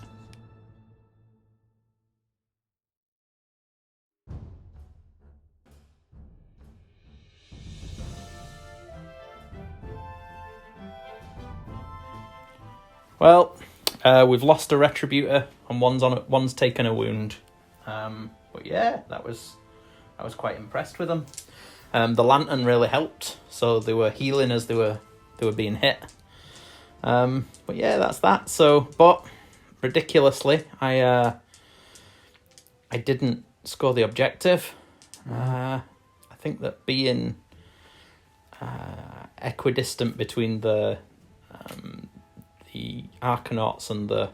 Speaker 1: Well, we've lost a Retributor, and one's taken a wound. But yeah, that was I was quite impressed with them. The lantern really helped, so they were healing as they were being hit. But yeah, that's that. So, but ridiculously, I didn't score the objective. I think that being equidistant between the Arcanauts and the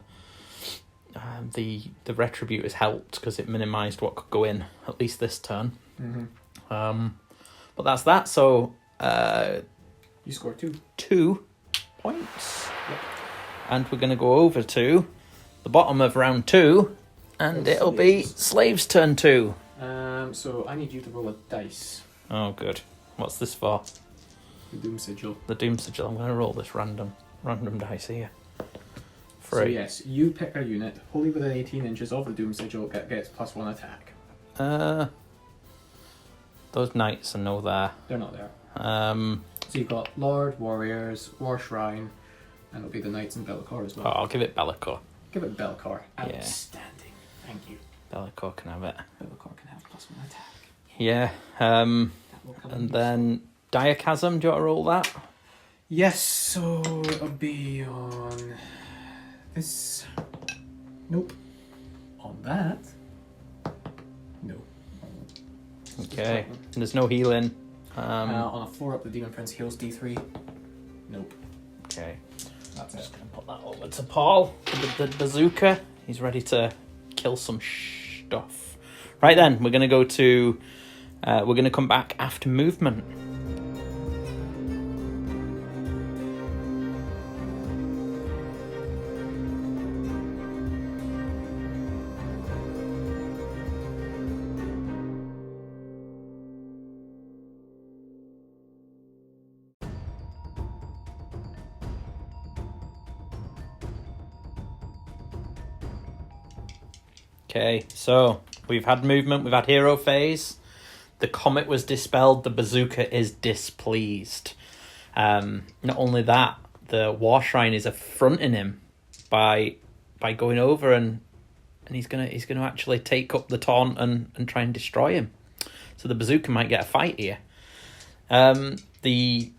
Speaker 1: Retributors helped because it minimised what could go in, at least this turn. But that's that. So
Speaker 2: You scored 2.
Speaker 1: 2 points.
Speaker 2: Yep.
Speaker 1: And we're going to go over to the bottom of round 2, and
Speaker 2: Yes,
Speaker 1: it'll be Slave's turn 2.
Speaker 2: So I need you to roll a dice.
Speaker 1: Oh, good. What's this for?
Speaker 2: The Doom Sigil.
Speaker 1: The Doom Sigil. I'm going to roll this random dice here.
Speaker 2: So
Speaker 1: 3.
Speaker 2: yes, you pick a unit wholly within 18 inches of the Doom Sigil gets +1 attack.
Speaker 1: Those knights are no there.
Speaker 2: They're not there.
Speaker 1: So
Speaker 2: you've got Lord, Warriors, War Shrine, and it'll be the Knights and Bellicor as well.
Speaker 1: I'll give it Bellicor.
Speaker 2: Give it Bellicor.
Speaker 1: Yeah.
Speaker 2: Outstanding. Thank you.
Speaker 1: Bellicor can have it.
Speaker 2: Bellicor can have +1 attack.
Speaker 1: Yeah.
Speaker 2: That will come in
Speaker 1: And then Diachasm, do you want to roll that?
Speaker 2: Yes, so it'll be on this. Nope. On that. No.
Speaker 1: Okay. There's no healing.
Speaker 2: On a 4 up, the Demon Prince heals D3. Nope.
Speaker 1: Okay.
Speaker 2: That's it.
Speaker 1: Just going to put that over to Paul with the bazooka. He's ready to kill some stuff. Right then, we're going to go to We're going to come back after movement. Okay, so we've had movement, we've had hero phase. The comet was dispelled, the bazooka is displeased. Not only that, the war shrine is affronting him by going over and he's gonna actually take up the taunt and try and destroy him. So the bazooka might get a fight here. The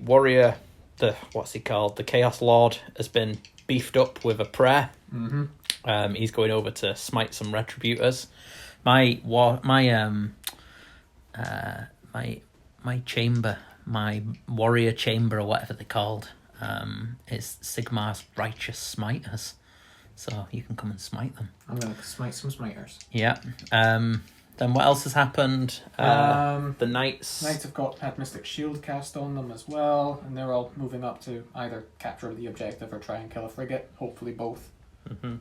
Speaker 1: warrior, what's he called? The Chaos Lord has been beefed up with a prayer.
Speaker 2: Mm-hmm.
Speaker 1: He's going over to smite some retributors. My chamber, my warrior chamber, or whatever they're called, is Sigmar's righteous smiters. So you can come and smite them.
Speaker 2: I'm gonna smite some smiters.
Speaker 1: Yeah. Then what else has happened? The knights.
Speaker 2: Knights have had Mystic Shield cast on them as well, and they're all moving up to either capture the objective or try and kill a frigate. Hopefully both.
Speaker 1: Mm-hmm.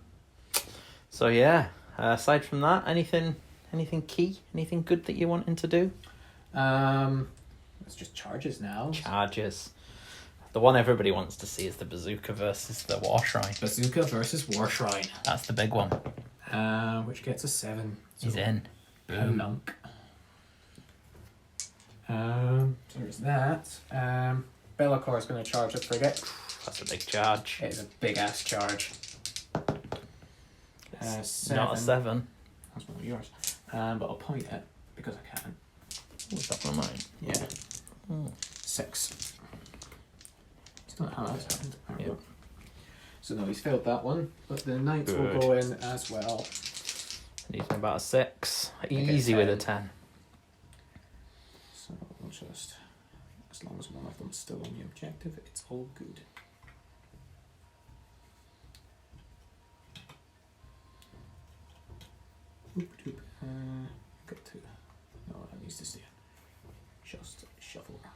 Speaker 1: So yeah. Aside from that, anything key? Anything good that you're wanting to do?
Speaker 2: It's just charges now.
Speaker 1: Charges. The one everybody wants to see is the bazooka versus the war shrine.
Speaker 2: Bazooka versus war shrine.
Speaker 1: That's the big one.
Speaker 2: Which gets a 7. So
Speaker 1: He's in.
Speaker 2: a nunk. So there's that. Bellacor's going to charge the frigate.
Speaker 1: That's a big charge.
Speaker 2: It is a big ass charge.
Speaker 1: It's not a 7.
Speaker 2: That's one of yours. But I'll point it because I can.
Speaker 1: What's that one of mine?
Speaker 2: Yeah.
Speaker 1: Oh.
Speaker 2: 6. It's not how that's happened. There we
Speaker 1: Yep.
Speaker 2: go. So no, he's failed that one, but the knights will
Speaker 1: Good.
Speaker 2: go in as well.
Speaker 1: Needs about a 6.
Speaker 2: think
Speaker 1: Easy
Speaker 2: it's
Speaker 1: with a
Speaker 2: 10.
Speaker 1: 10.
Speaker 2: So we'll just, as long as one of them's still on the objective, it's all good. Oop, doop. Got to. No, that needs to stay. Just shuffle around.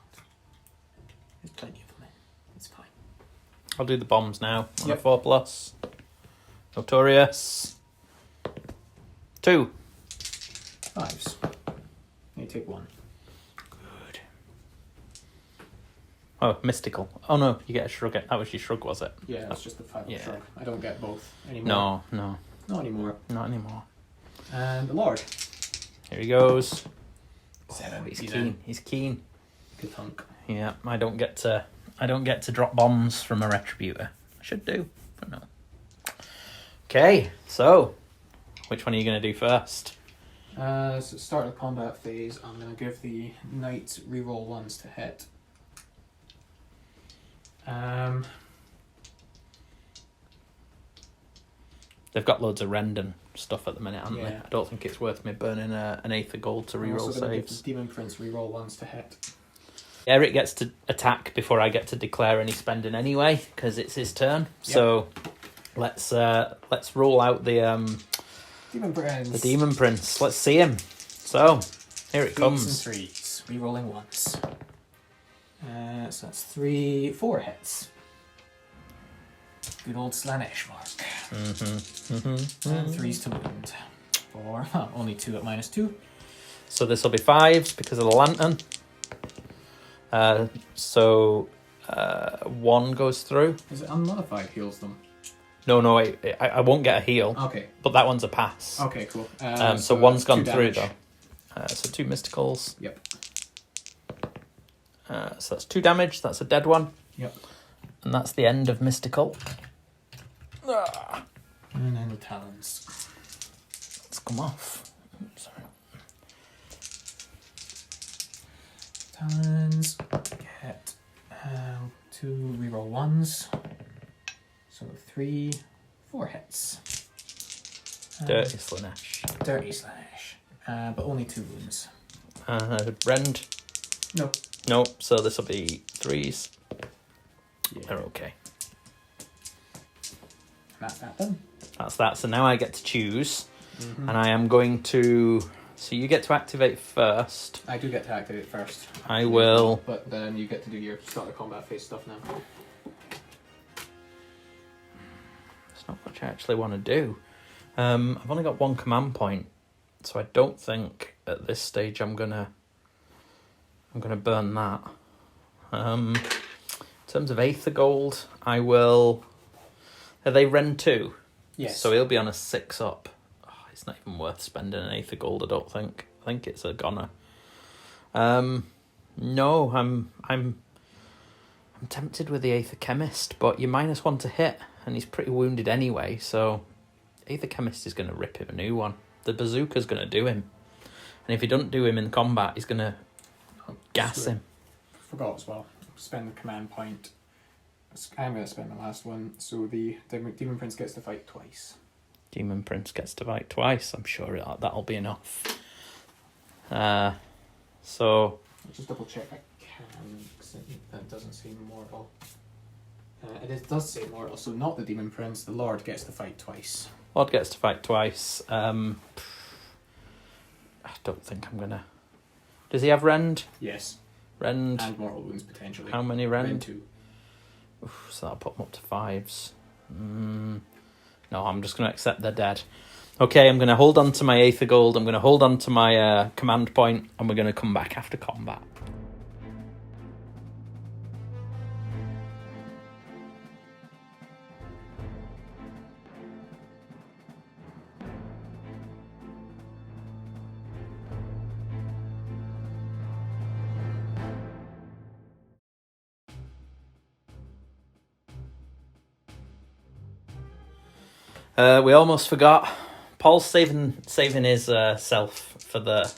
Speaker 2: There's plenty of them in. It's fine.
Speaker 1: I'll do the bombs now. On
Speaker 2: Yep.
Speaker 1: a 4+. Notorious. 2.
Speaker 2: 5s. You take 1.
Speaker 1: Good. Oh, mystical. Oh no, you get a shrug. That was your shrug, was it?
Speaker 2: Yeah, that's just the 5
Speaker 1: Yeah.
Speaker 2: shrug. I don't get both anymore.
Speaker 1: No,
Speaker 2: Not anymore.
Speaker 1: not anymore.
Speaker 2: And the Lord.
Speaker 1: Here he goes.
Speaker 2: 7.
Speaker 1: Oh, he's
Speaker 2: He's
Speaker 1: keen.
Speaker 2: in.
Speaker 1: He's keen.
Speaker 2: Good hunk.
Speaker 1: Yeah, I don't get to drop bombs from a retributor. I should do, but no. Okay, so which one are you going to do first?
Speaker 2: So start the combat phase, I'm going to give the knights reroll 1s to hit.
Speaker 1: They've got loads of random stuff at the minute, haven't they?
Speaker 2: Yeah.
Speaker 1: I don't think it's worth me burning an 8th of gold to
Speaker 2: I'm
Speaker 1: reroll
Speaker 2: also going to give
Speaker 1: saves.
Speaker 2: the Demon Prince reroll 1s to hit.
Speaker 1: Eric gets to attack before I get to declare any spending anyway, because it's his turn.
Speaker 2: Yep.
Speaker 1: So let's roll out the
Speaker 2: Demon Prince.
Speaker 1: Demon Prince. Let's see him. So here it
Speaker 2: 2s
Speaker 1: comes.
Speaker 2: and 3s. Rerolling 1s. So that's 4 hits. Good old Slanesh mark. And 3s to wound. Or only 2 at -2.
Speaker 1: So this will be 5s because of the lantern. So 1 goes through.
Speaker 2: Is it unmodified heals them?
Speaker 1: No, I won't get a heal.
Speaker 2: Okay.
Speaker 1: But that one's a pass.
Speaker 2: Okay, cool.
Speaker 1: So 1's gone
Speaker 2: 2
Speaker 1: through
Speaker 2: damage.
Speaker 1: though. So 2 mysticals.
Speaker 2: Yep.
Speaker 1: So that's 2 damage. That's a dead one.
Speaker 2: Yep.
Speaker 1: And that's the end of mystical.
Speaker 2: And then the talons.
Speaker 1: Let's come off. Oops, sorry.
Speaker 2: Talons get 2 reroll 1s. So 4 hits.
Speaker 1: Dirty Slanesh.
Speaker 2: Dirty Slash. But only 2 wounds.
Speaker 1: Rend.
Speaker 2: No.
Speaker 1: No, so this will be 3s.
Speaker 2: Yeah.
Speaker 1: They're okay.
Speaker 2: That's that done.
Speaker 1: That's that. So now I get to choose. And I am going to So you get to activate first.
Speaker 2: I do get to activate first.
Speaker 1: I will.
Speaker 2: But then you get to do your start of combat phase stuff now.
Speaker 1: There's not much I actually want to do. I've only got one command point, so I don't think at this stage I'm gonna burn that. In terms of Aether Gold, I will. Are they Ren 2?
Speaker 2: Yes.
Speaker 1: So he'll be on a 6 up. Oh, it's not even worth spending an Aether Gold, I don't think. I think it's a goner. No, I'm tempted with the Aether Chemist, but you're -1 to hit, and he's pretty wounded anyway, so Aether Chemist is going to rip him a new one. The Bazooka's going to do him. And if he doesn't do him in combat, he's going to gas him.
Speaker 2: Forgot as well. Spend the command point. I'm going to spend my last one, so the Demon Prince gets to fight twice.
Speaker 1: Demon Prince gets to fight twice. I'm sure that'll be enough. So
Speaker 2: I'll just double check I can, because that doesn't say mortal. It does say mortal, so not the Demon Prince. The Lord gets to fight twice.
Speaker 1: Lord gets to fight twice. I don't think I'm gonna. Does he have rend?
Speaker 2: Yes.
Speaker 1: Rend.
Speaker 2: And mortal wounds potentially.
Speaker 1: How many rend?
Speaker 2: Rend 2.
Speaker 1: Oof, so that'll put them up to 5s. No, I'm just gonna accept they're dead. Okay, I'm gonna hold on to my Aether Gold. I'm gonna hold on to my command point, and we're gonna come back after combat. We almost forgot. Paul's saving his self for the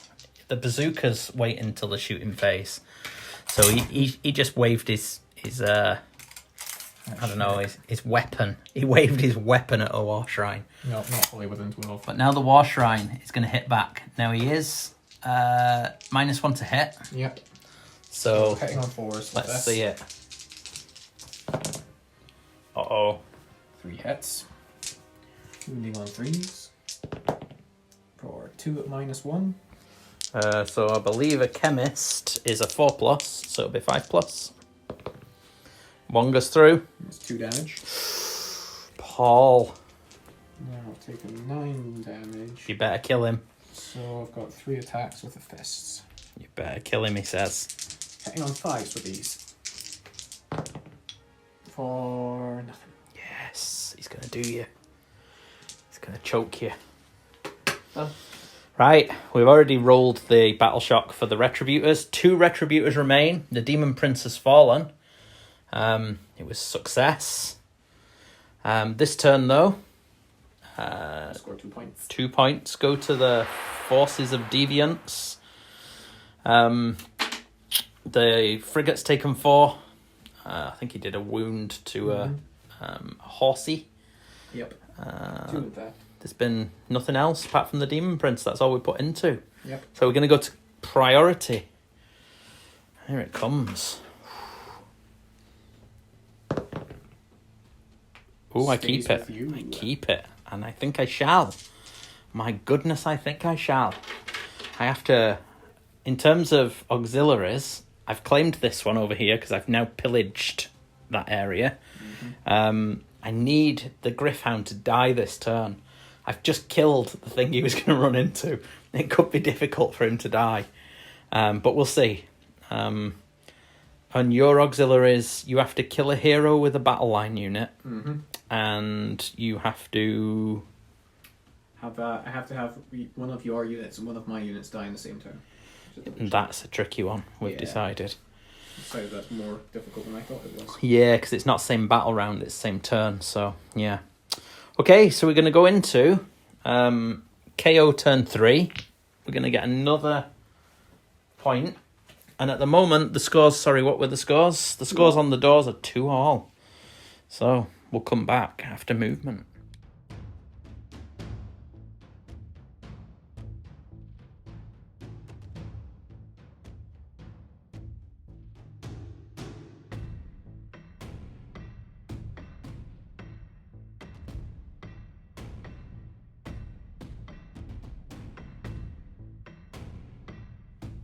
Speaker 1: bazooka's waiting until the shooting phase. So he just waved his I don't know, his weapon. He waved his weapon at a war shrine.
Speaker 2: No, not fully within 12.
Speaker 1: But now the war shrine is going to hit back. Now he is -1 to hit.
Speaker 2: Yep.
Speaker 1: So
Speaker 2: hitting on 4s.
Speaker 1: let's see it. Uh-oh.
Speaker 2: 3 hits. Wounding on 3s. For 2 at -1.
Speaker 1: So I believe a chemist is a 4+, so it'll be 5+. 1 goes through.
Speaker 2: It's 2 damage.
Speaker 1: Paul,
Speaker 2: Now I'll take a 9 damage.
Speaker 1: you better kill him.
Speaker 2: So I've got 3 attacks with the fists.
Speaker 1: You better kill him, he says.
Speaker 2: Hitting on 5s with these. For nothing.
Speaker 1: Yes, he's going to do you. He's going to choke you.
Speaker 2: Oh.
Speaker 1: Right, we've already rolled the battle shock for the Retributors. 2 Retributors remain. The Demon Prince has fallen. It was success. This turn, though,
Speaker 2: Score 2 points.
Speaker 1: 2 points go to the Forces of Deviance. The frigate's taken 4. I think he did a wound to a horsey.
Speaker 2: Yep. 2 of that.
Speaker 1: There's been nothing else apart from the Demon Prince. That's all we put into.
Speaker 2: Yep.
Speaker 1: So we're going to go to priority. Here it comes. Oh, I keep
Speaker 2: Stays
Speaker 1: it.
Speaker 2: with you.
Speaker 1: I keep it. And I think I shall. My goodness, I think I shall. I have to... In terms of auxiliaries, I've claimed this one over here because I've now pillaged that area. I need the Griffhound to die this turn. I've just killed the thing he was going to run into. It could be difficult for him to die. But we'll see. On your auxiliaries, you have to kill a hero with a battle line unit. And you have to...
Speaker 2: I have to have one of your units and one of my units die in the same turn.
Speaker 1: That's a tricky one, we've
Speaker 2: Yeah.
Speaker 1: decided.
Speaker 2: So that's more difficult than I thought it was.
Speaker 1: Yeah, because it's not same battle round, it's same turn, so yeah. Okay, so we're going to go into KO turn 3. We're going to get another point. And at the moment, the scores, what were the scores? The scores on the doors are 2-all. So we'll come back after movement.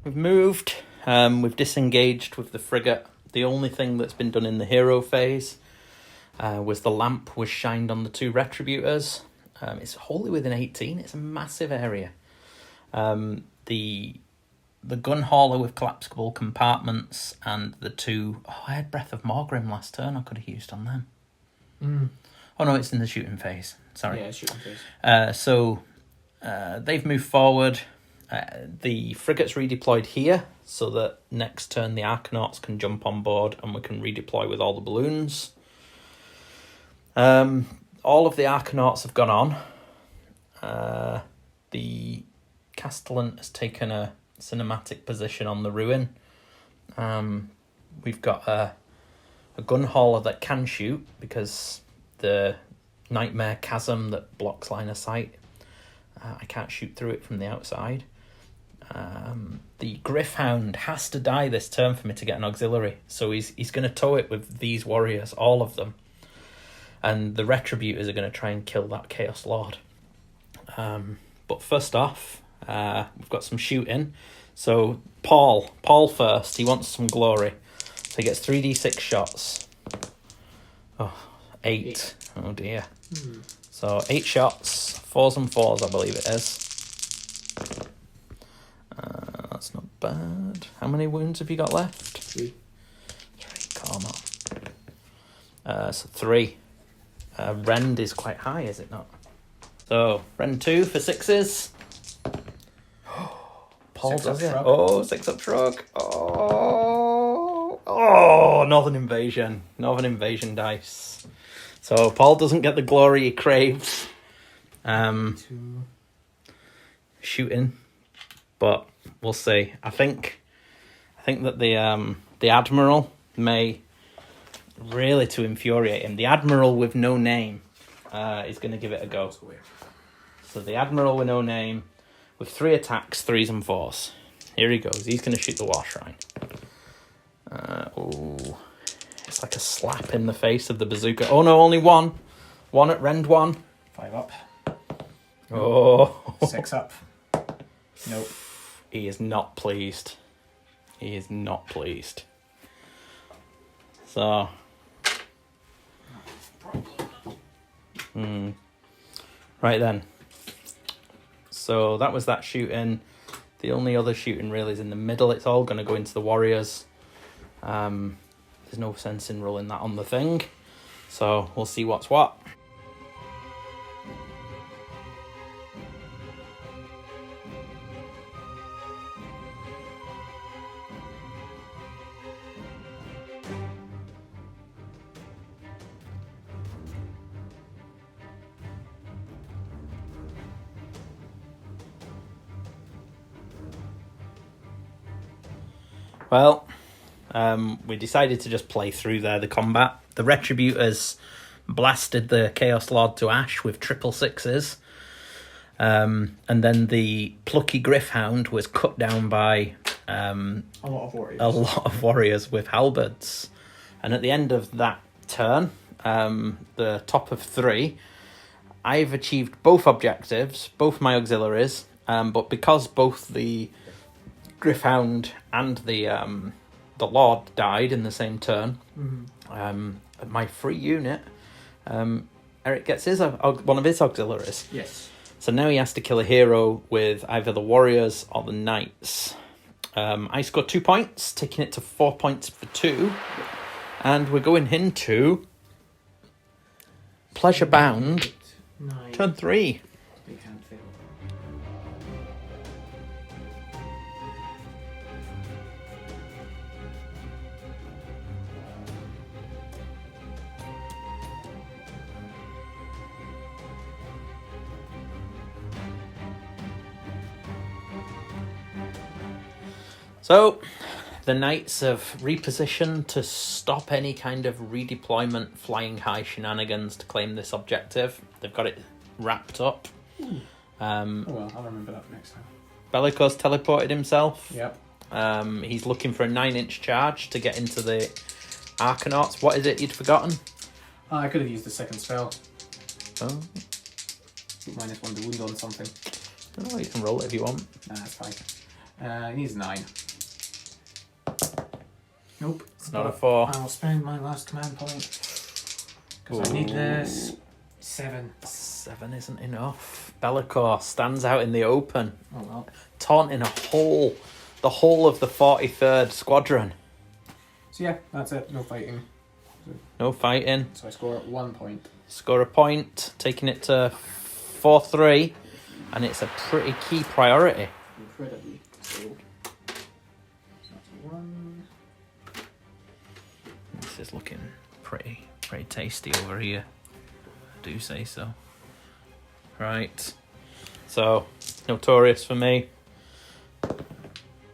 Speaker 1: we've moved. We've disengaged with the frigate. The only thing that's been done in the hero phase was the lamp was shined on the 2 retributors. It's wholly within 18. It's a massive area. The gun hauler with collapsible compartments and the 2... Oh, I had Breath of Morgrim last turn. I could have used on them. Oh no, it's in the shooting phase. Sorry.
Speaker 2: Yeah, shooting phase.
Speaker 1: So they've moved forward. The frigate's redeployed here so that next turn the Arcanauts can jump on board and we can redeploy with all the balloons. All of the Arcanauts have gone on. The Castellan has taken a cinematic position on the ruin. We've got a gun hauler that can shoot because the nightmare chasm that blocks line of sight, I can't shoot through it from the outside. The Griffhound has to die this turn for me to get an auxiliary, so he's going to tow it with these warriors, all of them, and the Retributors are going to try and kill that Chaos Lord. But first off, we've got some shooting. So Paul first, he wants some glory, so he gets 3d6 shots. Oh, 8. Oh dear. So 8 shots, 4s and 4s, I believe it is. That's not bad. How many wounds have you got left?
Speaker 2: 3.
Speaker 1: 3, come on. So 3. Rend is quite high, is it not? So, Rend 2 for 6s. Paul does it. Oh, 6-up shrug. Oh, Northern Invasion. Northern Invasion dice. So, Paul doesn't get the glory he craves.
Speaker 2: 2.
Speaker 1: Shooting. But we'll see. I think that the Admiral may, really to infuriate him, the Admiral with no name is going to give it a go. So the Admiral with no name, with 3 attacks, 3s and 4s. Here he goes. He's going to shoot the War Shrine. It's like a slap in the face of the bazooka. Oh no, only 1. 1 at Rend 1.
Speaker 2: 5 up.
Speaker 1: Oh.
Speaker 2: 6 up. Nope.
Speaker 1: He is not pleased. He is not pleased. So. Right then. So that was that shooting. The only other shooting really is in the middle. It's all going to go into the warriors. There's no sense in rolling that on the thing. So we'll see what's what. Well, we decided to just play through there the combat. The Retributors blasted the Chaos Lord to ash with 666s. And then the plucky Griffhound was cut down by
Speaker 2: a lot of
Speaker 1: warriors with halberds. And at the end of that turn, the top of 3, I've achieved both objectives, both my auxiliaries, but because both the Griffhound and the Lord died in the same turn, my free unit, Eric gets one of his auxiliaries.
Speaker 2: Yes.
Speaker 1: So now he has to kill a hero with either the warriors or the knights. I scored 2 points, taking it to 4 points for 2. And we're going into Pleasurebound,
Speaker 2: 9.
Speaker 1: turn 3.
Speaker 2: Big hand fail.
Speaker 1: So, the Knights have repositioned to stop any kind of redeployment flying high shenanigans to claim this objective. They've got it wrapped up.
Speaker 2: Oh well, I'll remember that for next time.
Speaker 1: Bellicose teleported himself.
Speaker 2: Yep.
Speaker 1: He's looking for a 9-inch charge to get into the Arcanauts. What is it you'd forgotten?
Speaker 2: I could have used the second spell.
Speaker 1: Oh,
Speaker 2: -1 to wound on something.
Speaker 1: you can roll it if you want.
Speaker 2: Nah, that's fine. He needs 9. Nope.
Speaker 1: It's not a 4.
Speaker 2: I'll spend my last command point. Because I need this. 7.
Speaker 1: 7 isn't enough. Bellicor stands out in the open,
Speaker 2: Oh well.
Speaker 1: taunting the whole of the 43rd Squadron.
Speaker 2: So yeah, that's it. No fighting.
Speaker 1: No fighting.
Speaker 2: So I score 1 point.
Speaker 1: Score a point, taking it to 4-3, and it's a pretty key priority.
Speaker 2: Incredibly. So that's 1.
Speaker 1: This is looking pretty tasty over here. I do say so. Right. So, notorious for me.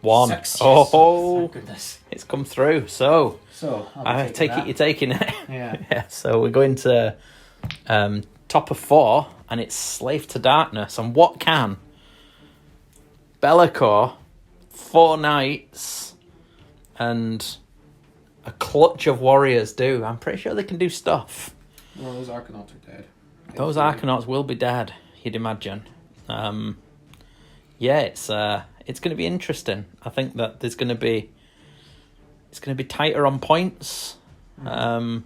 Speaker 1: 1.
Speaker 2: Success.
Speaker 1: Oh,
Speaker 2: Thank goodness.
Speaker 1: it's come through. So,
Speaker 2: So
Speaker 1: I take it you're taking it.
Speaker 2: Yeah.
Speaker 1: Yeah. So we're going to top of 4, and it's Slave to Darkness. And what can Bellicor, 4 knights, and a clutch of warriors do? I'm pretty sure they can do stuff.
Speaker 2: Well, those Arcanauts are dead.
Speaker 1: Those Arcanauts will be dead, you'd imagine. Yeah, it's going to be interesting. I think that it's going to be tighter on points. But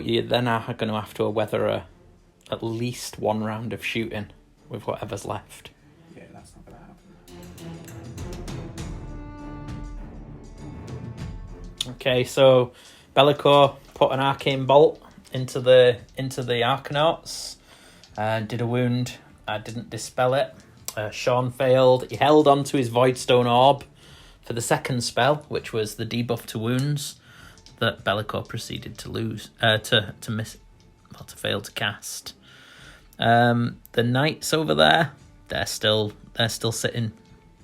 Speaker 1: you then are going to have to weather at least 1 round of shooting with whatever's left.
Speaker 2: Yeah, that's not going to happen.
Speaker 1: Okay, so Bellicor put an arcane bolt into the Arcanauts, did a wound. Didn't dispel it. Sean failed. He held on to his Voidstone Orb for the second spell, which was the debuff to wounds that Bellicor proceeded to lose, to fail to cast. The knights over there, they're still sitting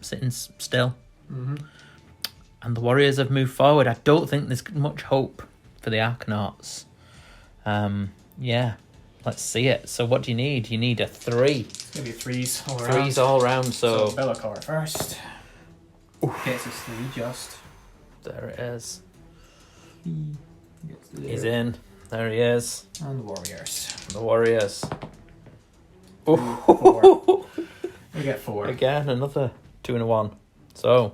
Speaker 1: still.
Speaker 2: Mm-hmm.
Speaker 1: And the warriors have moved forward. I don't think there's much hope for the Arcanauts. Yeah, let's see it. So what do you need? You need a 3.
Speaker 2: It's going to be 3s all around.
Speaker 1: 3s all round, so
Speaker 2: Bellicor first. Gets his 3 just.
Speaker 1: there it is.
Speaker 2: Gets the
Speaker 1: He's in. There he is.
Speaker 2: And the warriors.
Speaker 1: The warriors.
Speaker 2: 4. We get 4.
Speaker 1: Again, another 2 and a 1. So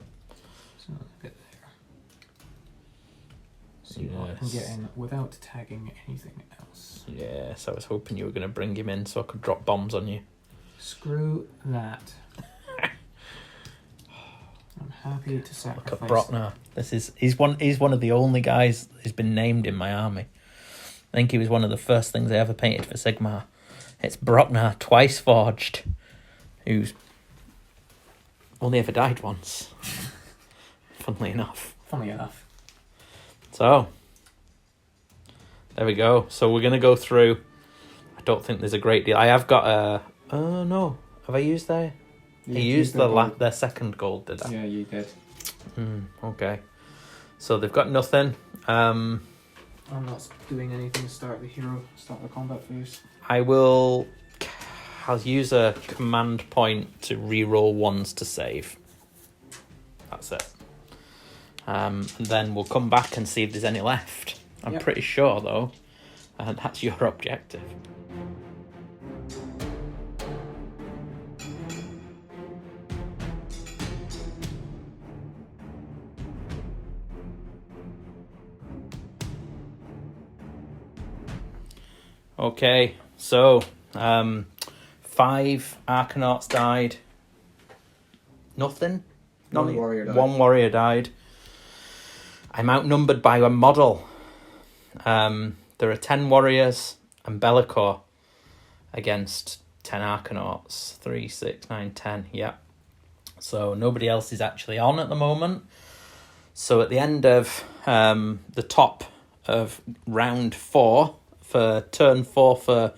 Speaker 2: So get there. See what I can get in without tagging anything else.
Speaker 1: yes, I was hoping you were going to bring him in so I could drop bombs on you.
Speaker 2: Screw that. I'm happy to
Speaker 1: Look
Speaker 2: sacrifice.
Speaker 1: at Brockner. He's one of the only guys who's been named in my army. I think he was one of the first things I ever painted for Sigmar. It's Brockner, twice forged, who's only ever died once. Funnily enough.
Speaker 2: Funny enough.
Speaker 1: So, there we go. So we're going to go through. I don't think there's a great deal. I have got a... Oh, no. Have I used that? He used their second gold, did I?
Speaker 2: Yeah, you did.
Speaker 1: Okay. So they've got nothing.
Speaker 2: I'm not doing anything to start the combat phase.
Speaker 1: I'll use a command point to reroll 1s to save. That's it. And then we'll come back and see if there's any left. I'm
Speaker 2: Yep.
Speaker 1: pretty sure, though, that's your objective. Okay, so 5 Arcanauts died. Nothing?
Speaker 2: One warrior died.
Speaker 1: One warrior died. I'm outnumbered by a model. There are 10 warriors and Bellicor against 10 Arcanauts. 3, 6, 9, 10. Yeah. So nobody else is actually on at the moment. So at the end of the top of round 4, for turn 4 for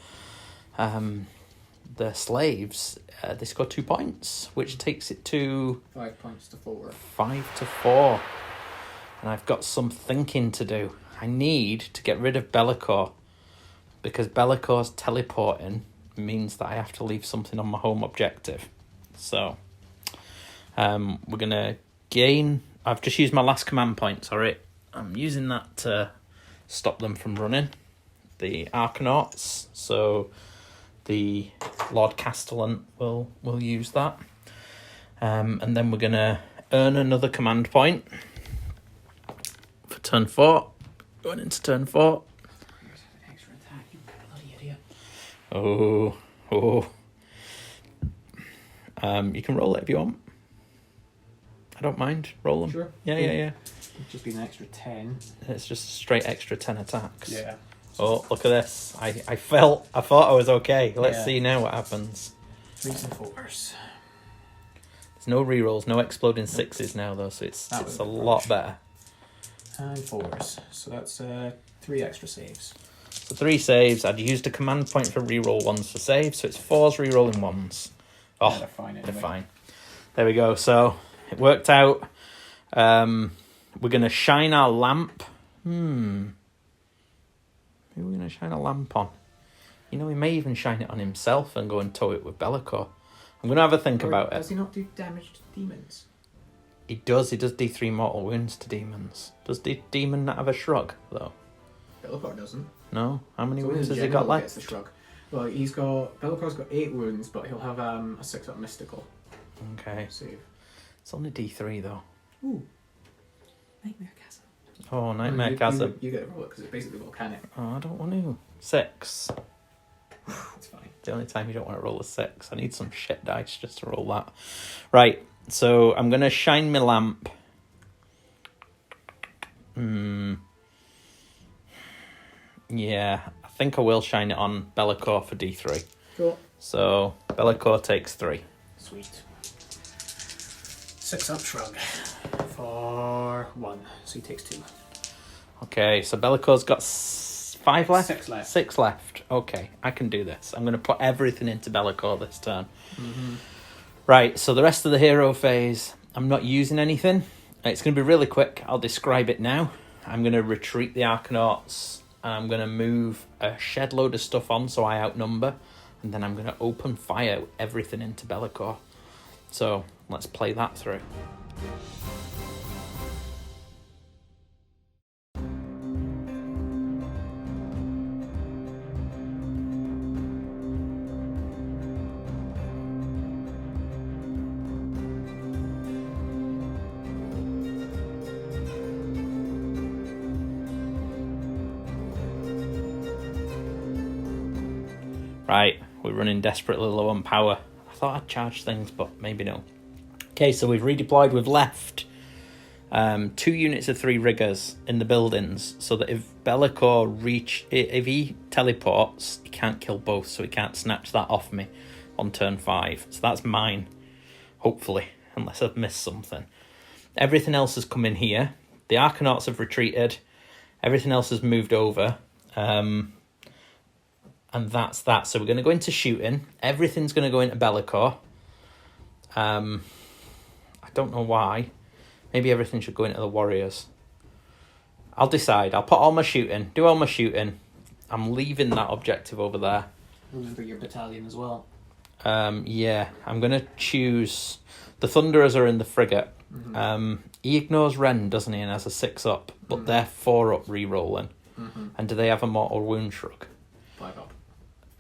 Speaker 1: the slaves, they score 2 points, which takes it to
Speaker 2: 5 points to 4.
Speaker 1: 5 to 4. And I've got some thinking to do. I need to get rid of Bellicor, because Bellicor's teleporting means that I have to leave something on my home objective. So we're going to gain... I've just used my last command point, sorry. I'm using that to stop them from running. The Arcanauts, so the Lord Castellan will use that. And then we're going to earn another command point for turn 4. Going into turn 4.
Speaker 2: Extra attack, you bloody idiot.
Speaker 1: Oh. You can roll it if you want. I don't mind. Roll them.
Speaker 2: Sure.
Speaker 1: Yeah.
Speaker 2: It'd just be an extra 10.
Speaker 1: It's just a straight extra 10 attacks.
Speaker 2: Yeah.
Speaker 1: Oh, look at this. I thought I was okay. Let's see now what happens.
Speaker 2: 3s and 4s.
Speaker 1: There's no rerolls, no exploding 6s now though, so it's a lot better.
Speaker 2: And 4s. So that's 3 extra saves.
Speaker 1: So 3 saves. I'd used a command point for reroll 1s for saves, so it's 4s rerolling 1s. Oh,
Speaker 2: yeah, they're fine anyway.
Speaker 1: They're fine. There we go. So it worked out. We're going to shine our lamp. Who are we going to shine a lamp on? You know, he may even shine it on himself and go and tow it with Be'lakor. I'm going to have a think about it.
Speaker 2: Does he not do damage to demons?
Speaker 1: He does D3 mortal wounds to demons. Does the demon not have a shrug, though?
Speaker 2: Be'lakor doesn't.
Speaker 1: No? How many
Speaker 2: So
Speaker 1: wounds
Speaker 2: in
Speaker 1: has he got
Speaker 2: general,
Speaker 1: left?
Speaker 2: Gets the shrug. Well, Be'lakor's got 8 wounds, but he'll have a 6-up mystical
Speaker 1: Okay.
Speaker 2: save.
Speaker 1: It's only D3, though.
Speaker 2: Ooh. Nightmare Chasm.
Speaker 1: Oh, Nightmare Chasm.
Speaker 2: You get to roll it because it's basically volcanic.
Speaker 1: Oh, I don't want to. 6.
Speaker 2: It's fine.
Speaker 1: The only time you don't want to roll a 6. I need some shit dice just to roll that. Right, so I'm going to shine my lamp. Yeah, I think I will shine it on Be'lakor for D3.
Speaker 2: Cool.
Speaker 1: So Be'lakor takes 3.
Speaker 2: Sweet. 6-up shrug for 1. So he takes 2.
Speaker 1: Okay, so Be'lakor's got 5 left?
Speaker 2: 6 left.
Speaker 1: 6 left. Okay, I can do this. I'm going to put everything into Be'lakor this turn.
Speaker 2: Mm-hmm.
Speaker 1: Right, so the rest of the hero phase, I'm not using anything. It's going to be really quick. I'll describe it now. I'm going to retreat the Arcanauts. And I'm going to move a shed load of stuff on so I outnumber. And then I'm going to open fire everything into Be'lakor. So let's play that through. Right, we're running desperately low on power. I thought I'd charge things, but maybe no. Okay, so we've redeployed. We've left 2 units of 3 riggers in the buildings, so that if Be'lakor if he teleports, he can't kill both, so he can't snatch that off me on turn 5. So that's mine, hopefully, unless I've missed something. Everything else has come in here. The Arcanauts have retreated. Everything else has moved over. And that's that. So we're going to go into shooting. Everything's going to go into Be'lakor. I don't know why. Maybe everything should go into the warriors. I'll decide. I'll put all my shooting. Do all my shooting. I'm leaving that objective over there.
Speaker 2: Remember your battalion as well.
Speaker 1: Yeah. I'm going to choose... The Thunderers are in the frigate. Mm-hmm. He ignores Ren, doesn't he? And has a 6-up. But they're 4-up re-rolling. Mm-hmm. And do they have a mortal wound shrug?
Speaker 2: 5-up.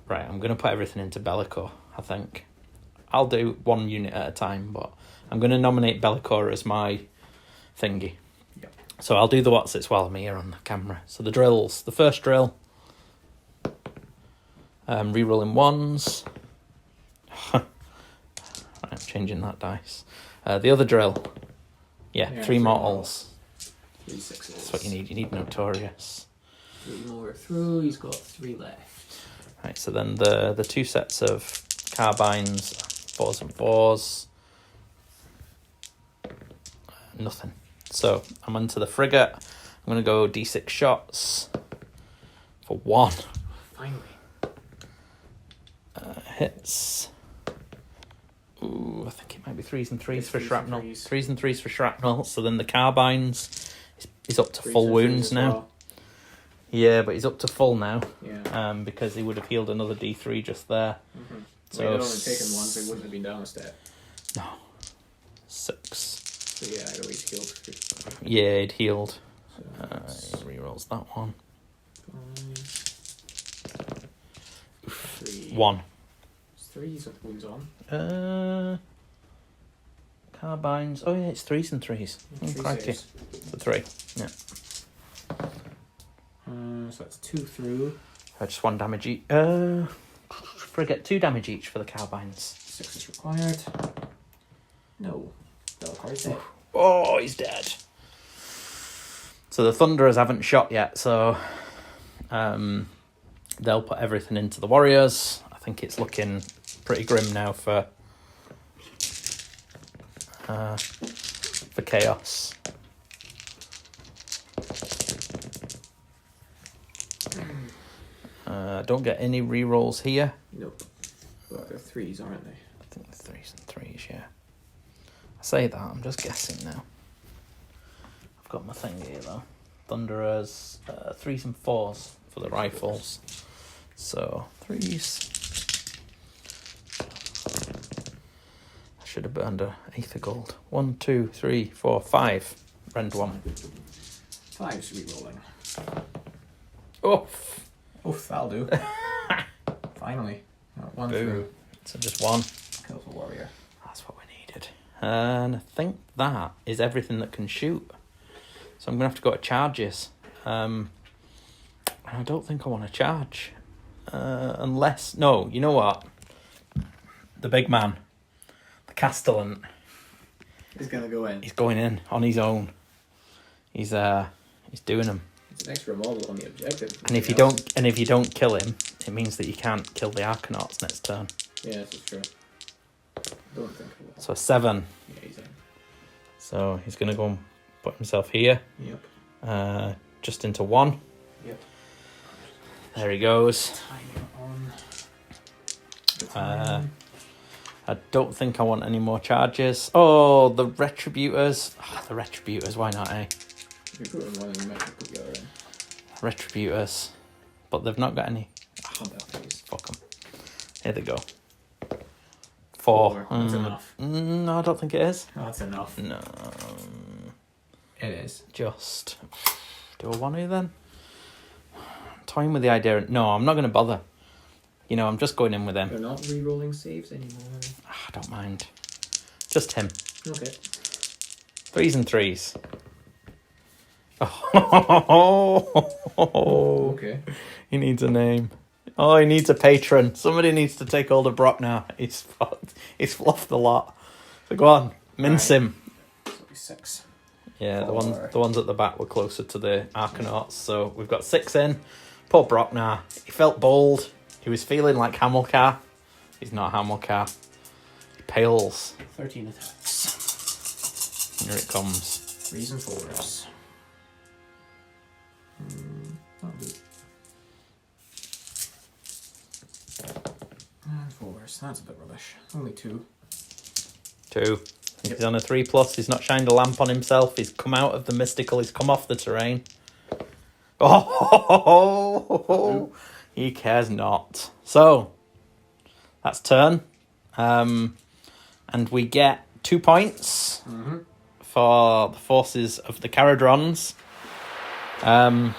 Speaker 1: Right, I'm going to put everything into Be'lakor, I think. I'll do 1 unit at a time, but I'm going to nominate Be'lakor as my thingy.
Speaker 2: Yep.
Speaker 1: So I'll do the what's-its while I'm here on the camera. So the drills. The first drill. Rerolling 1s. Right, I'm changing that dice. The other drill. Yeah, 3 mortals.
Speaker 2: 3 6s.
Speaker 1: That's what you need. You need Notorious.
Speaker 2: 3 more through. He's got 3 left.
Speaker 1: Right, so then the 2 sets of carbines, 4s and 4s. Nothing. So I'm onto the frigate. I'm going to go D6 shots for 1.
Speaker 2: Finally.
Speaker 1: Hits. Ooh, I think it might be 3s and 3s
Speaker 2: It's
Speaker 1: for
Speaker 2: 3s and
Speaker 1: shrapnel.
Speaker 2: 3s.
Speaker 1: 3s and 3s for shrapnel. So then the carbines, he's up to
Speaker 2: 3s
Speaker 1: full
Speaker 2: and 3s
Speaker 1: wounds
Speaker 2: as
Speaker 1: now.
Speaker 2: well.
Speaker 1: Yeah, but he's up to full now.
Speaker 2: Yeah.
Speaker 1: Because he would have healed another D3 just there.
Speaker 2: Mm-hmm.
Speaker 1: So
Speaker 2: Well, he'd only taken 1, so he wouldn't have been down a step.
Speaker 1: No. 6.
Speaker 2: So yeah, I'd always healed.
Speaker 1: Yeah, it healed.
Speaker 2: So
Speaker 1: He rerolls that one.
Speaker 2: 5, 3.
Speaker 1: 1.
Speaker 2: 3's with wounds on.
Speaker 1: Carbines. Oh yeah, it's 3s and 3s.
Speaker 2: Three
Speaker 1: Crikey.
Speaker 2: saves.
Speaker 1: So 3. Yeah.
Speaker 2: So that's 2 through.
Speaker 1: Just 1 damage each. Forget 2 damage each for the carbines.
Speaker 2: 6 is required. No. Belcar's dead.
Speaker 1: Oh, he's dead. So the Thunderers haven't shot yet, so they'll put everything into the Warriors. I think it's looking pretty grim now for Chaos. Don't get any rerolls here.
Speaker 2: Nope. Well, they're 3s, aren't they?
Speaker 1: I think they're 3s and 3s, yeah. I say that, I'm just guessing now. I've got my thing here though. Thunderers, 3s and 4s for the rifles. So 3s. I should have burned an 8th of gold. 1, 2, 3, 4, 5. Rend 1.
Speaker 2: 5's rerolling.
Speaker 1: Oof.
Speaker 2: Oof, that'll do. Finally. 1
Speaker 1: Boom.
Speaker 2: through.
Speaker 1: So just 1.
Speaker 2: Kills a warrior.
Speaker 1: That's what we needed. And I think that is everything that can shoot. So I'm going to have to go to charges. I don't think I want to charge. Unless... No, you know what? The big man. The Castellan.
Speaker 2: He's going to go in.
Speaker 1: He's going in on his own. He's doing them.
Speaker 2: It's an extra model on the objective.
Speaker 1: And if you don't kill him, it means that you can't kill the Arcanauts next turn.
Speaker 2: Yeah, this is true. Don't think of it.
Speaker 1: So 7.
Speaker 2: Yeah, he's in.
Speaker 1: So he's going to go and put himself here.
Speaker 2: Yep.
Speaker 1: Just into 1.
Speaker 2: Yep.
Speaker 1: There he goes.
Speaker 2: Timing on.
Speaker 1: I don't think I want any more charges. Oh, the Retributors. Oh, the Retributors, why not, eh?
Speaker 2: If you put in one, you might have to put the other in.
Speaker 1: Retributors. But they've not got any.
Speaker 2: Oh,
Speaker 1: Fuck them. Here they go. 4.
Speaker 2: That's enough.
Speaker 1: No, I don't think it is.
Speaker 2: Oh, that's enough.
Speaker 1: No.
Speaker 2: It is.
Speaker 1: Just do I want to then? I'm toying with the idea. No, I'm not going to bother. You know, I'm just going in with him.
Speaker 2: They're not re-rolling saves anymore.
Speaker 1: I don't mind. Just him.
Speaker 2: Okay.
Speaker 1: 3s and 3s.
Speaker 2: Okay.
Speaker 1: He needs a name. Oh, he needs a patron. Somebody needs to take hold of Brock now. He's fucked. He's fluffed a lot. So go on, mince him.
Speaker 2: So it'll be 6.
Speaker 1: Yeah,
Speaker 2: 4.
Speaker 1: the ones at the back were closer to the Arcanauts. So we've got 6 in. Poor Brock now. He felt bold. He was feeling like Hamilcar. He's not Hamilcar. He pales.
Speaker 2: 13 attacks.
Speaker 1: Here it comes.
Speaker 2: 3s and 4s. That'll do. And 4s. That's a bit rubbish. Only 2.
Speaker 1: 2. He's on a 3+. He's not shined a lamp on himself. He's come out of the mystical. He's come off the terrain. Oh, he cares not. So, that's turn. And we get 2 points for the forces of the Kharadrons. I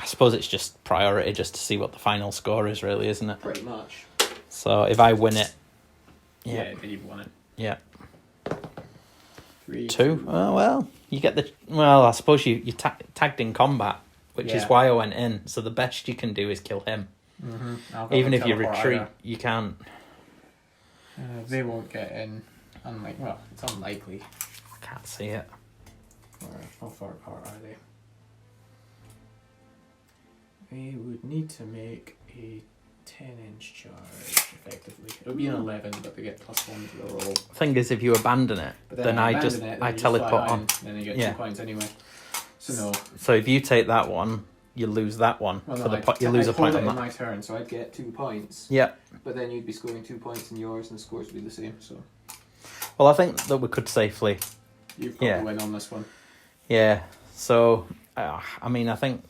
Speaker 1: suppose it's just priority just to see what the final score is, really, isn't it?
Speaker 2: Pretty much.
Speaker 1: So if I win it...
Speaker 2: Yeah, then you've won it.
Speaker 1: Yeah.
Speaker 2: 3.
Speaker 1: 2. Oh, well, you get the... Well, I suppose you tagged in combat, which is why I went in. So the best you can do is kill him. Even if you retreat, you can't.
Speaker 2: They won't get in. Well, it's unlikely.
Speaker 1: I can't see it.
Speaker 2: How far apart are they? They would need to make a 10-inch charge, effectively. It would be an 11, but they get +1 to the roll.
Speaker 1: Thing is, if you abandon it,
Speaker 2: But
Speaker 1: then I teleport on.
Speaker 2: Then you get 2 points anyway. So no.
Speaker 1: So if you take that one, you lose that one.
Speaker 2: Well,
Speaker 1: for
Speaker 2: no,
Speaker 1: the you lose a point
Speaker 2: on
Speaker 1: on that.
Speaker 2: my turn, so I'd get 2 points.
Speaker 1: Yeah.
Speaker 2: But then you'd be scoring 2 points in yours, and the scores would be the same. So.
Speaker 1: Well, I think that we could safely.
Speaker 2: You've got to win on this one.
Speaker 1: Yeah. So, I mean, I think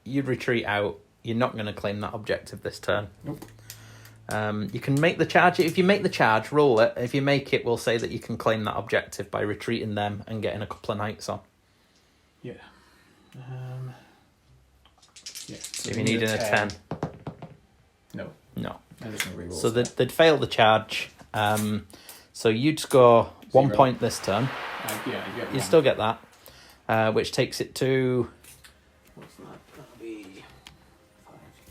Speaker 1: you'd retreat out. You're not going to claim that objective this turn.
Speaker 2: Nope.
Speaker 1: You can make the charge. If you make the charge, roll it. If you make it, we'll say that you can claim that objective by retreating them and getting a couple of knights on.
Speaker 2: Yeah. Yeah. So
Speaker 1: If you need a 10.
Speaker 2: No.
Speaker 1: No.
Speaker 2: There's no rerolls.
Speaker 1: So they'd fail the charge. So you'd score 1
Speaker 2: 0.
Speaker 1: point this turn.
Speaker 2: Yeah, you get
Speaker 1: You
Speaker 2: 1.
Speaker 1: still get that, which takes it to...
Speaker 2: What's that? That'll be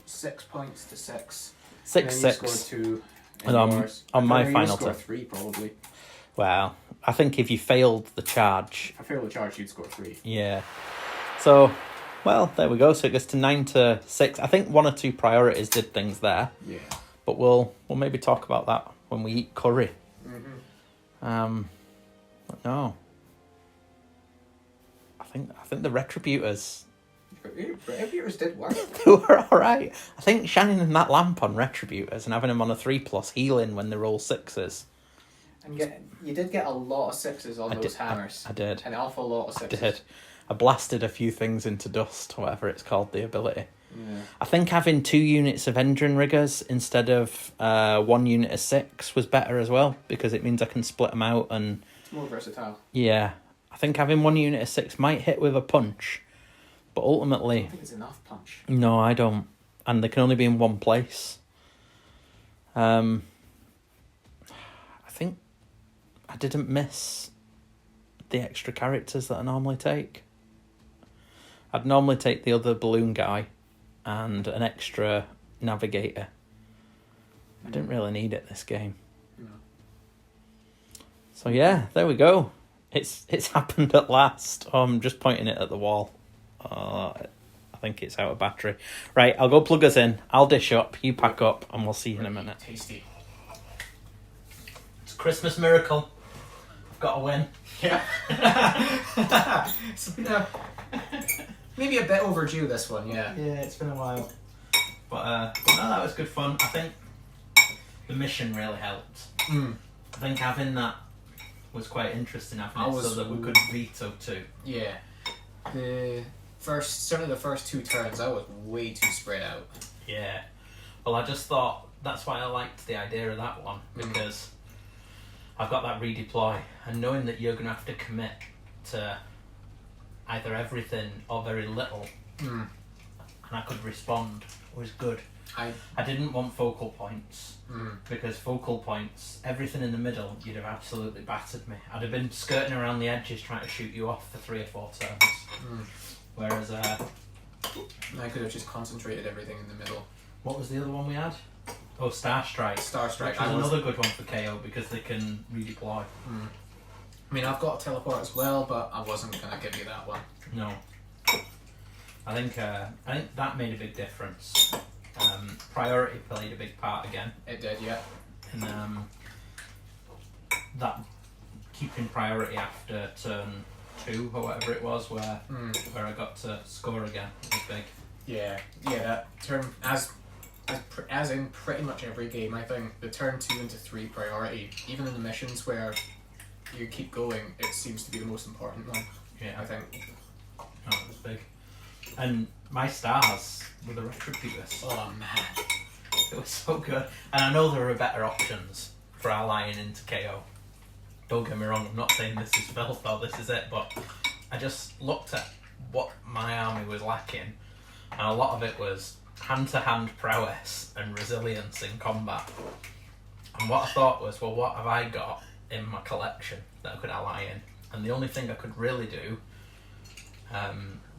Speaker 2: 6 points to 6.
Speaker 1: 6,
Speaker 2: and then
Speaker 1: 6.
Speaker 2: You score 2
Speaker 1: And on my final
Speaker 2: turn.
Speaker 1: turn.
Speaker 2: 3 probably.
Speaker 1: Well, I think if you failed the charge...
Speaker 2: If I fail the charge, you'd score 3.
Speaker 1: Yeah. So, well, there we go. So it goes to 9 to 6. I think 1 or 2 priorities did things there.
Speaker 2: Yeah.
Speaker 1: But we'll maybe talk about that when we eat curry. But no. I think the Retributors...
Speaker 2: Retributors did work.
Speaker 1: They were alright. I think shining in that lamp on Retributors and having them on a 3+ healing when they roll 6s.
Speaker 2: And you did get a lot of 6s on those hammers.
Speaker 1: I did.
Speaker 2: An awful lot of 6s.
Speaker 1: I did. I blasted a few things into dust, whatever it's called, the ability.
Speaker 2: Yeah.
Speaker 1: I think having 2 units of Endrin Riggers instead of 1 unit of 6 was better as well, because it means I can split them out and...
Speaker 2: It's more versatile.
Speaker 1: Yeah. I think having 1 unit of 6 might hit with a punch, but ultimately...
Speaker 2: I don't think it's enough punch.
Speaker 1: No, I don't. And they can only be in one place. I think I didn't miss the extra characters that I normally take. I'd normally take the other balloon guy and an extra navigator. I didn't really need it this game.
Speaker 2: No.
Speaker 1: So yeah, there we go. It's happened at last. Oh, I'm just pointing it at the wall. I think it's out of battery. Right, I'll go plug us in. I'll dish up, you pack up, and we'll see you in a minute.
Speaker 2: Tasty.
Speaker 1: It's a Christmas miracle. I've got to win.
Speaker 2: Yeah. It's been maybe a bit overdue, this one, yeah.
Speaker 1: Yeah, it's been a while. But no, that was good fun. I think the mission really helped. I think having that was quite interesting, having it so that we could veto too.
Speaker 2: Yeah. Certainly the first 2 turns, I was way too spread out.
Speaker 1: Yeah. Well, I just thought that's why I liked the idea of that one, because I've got that redeploy, and knowing that you're going to have to commit to either everything or very little, and I could respond, was good. I didn't want focal points, because focal points, everything in the middle, you'd have absolutely battered me. I'd have been skirting around the edges trying to shoot you off for 3 or 4 turns. Whereas
Speaker 2: I could have just concentrated everything in the middle.
Speaker 1: what was the other one we had? Oh, Star Strike.
Speaker 2: Star Strike.
Speaker 1: Which was another good one for KO because they can redeploy.
Speaker 2: I mean, I've got a teleport as well, but I wasn't going to give you that one.
Speaker 1: No. I think that made a big difference. Priority played a big part again.
Speaker 2: It did, yeah.
Speaker 1: And that keeping priority after turn 2 or whatever it was, where I got to score again, was big.
Speaker 2: Yeah, that turn, as in pretty much every game, I think the turn 2 into 3 priority, even in the missions where you keep going, it seems to be the most important one.
Speaker 1: Yeah,
Speaker 2: I think.
Speaker 1: Oh, it was big. And my stars were the Retributors.
Speaker 2: Oh man,
Speaker 1: it was so good. And I know there are better options for allying into KO. Don't get me wrong, I'm not saying this is filth or this is it, but I just looked at what my army was lacking, and a lot of it was hand-to-hand prowess and resilience in combat. And what I thought was, well, what have I got in my collection that I could ally in? And the only thing I could really do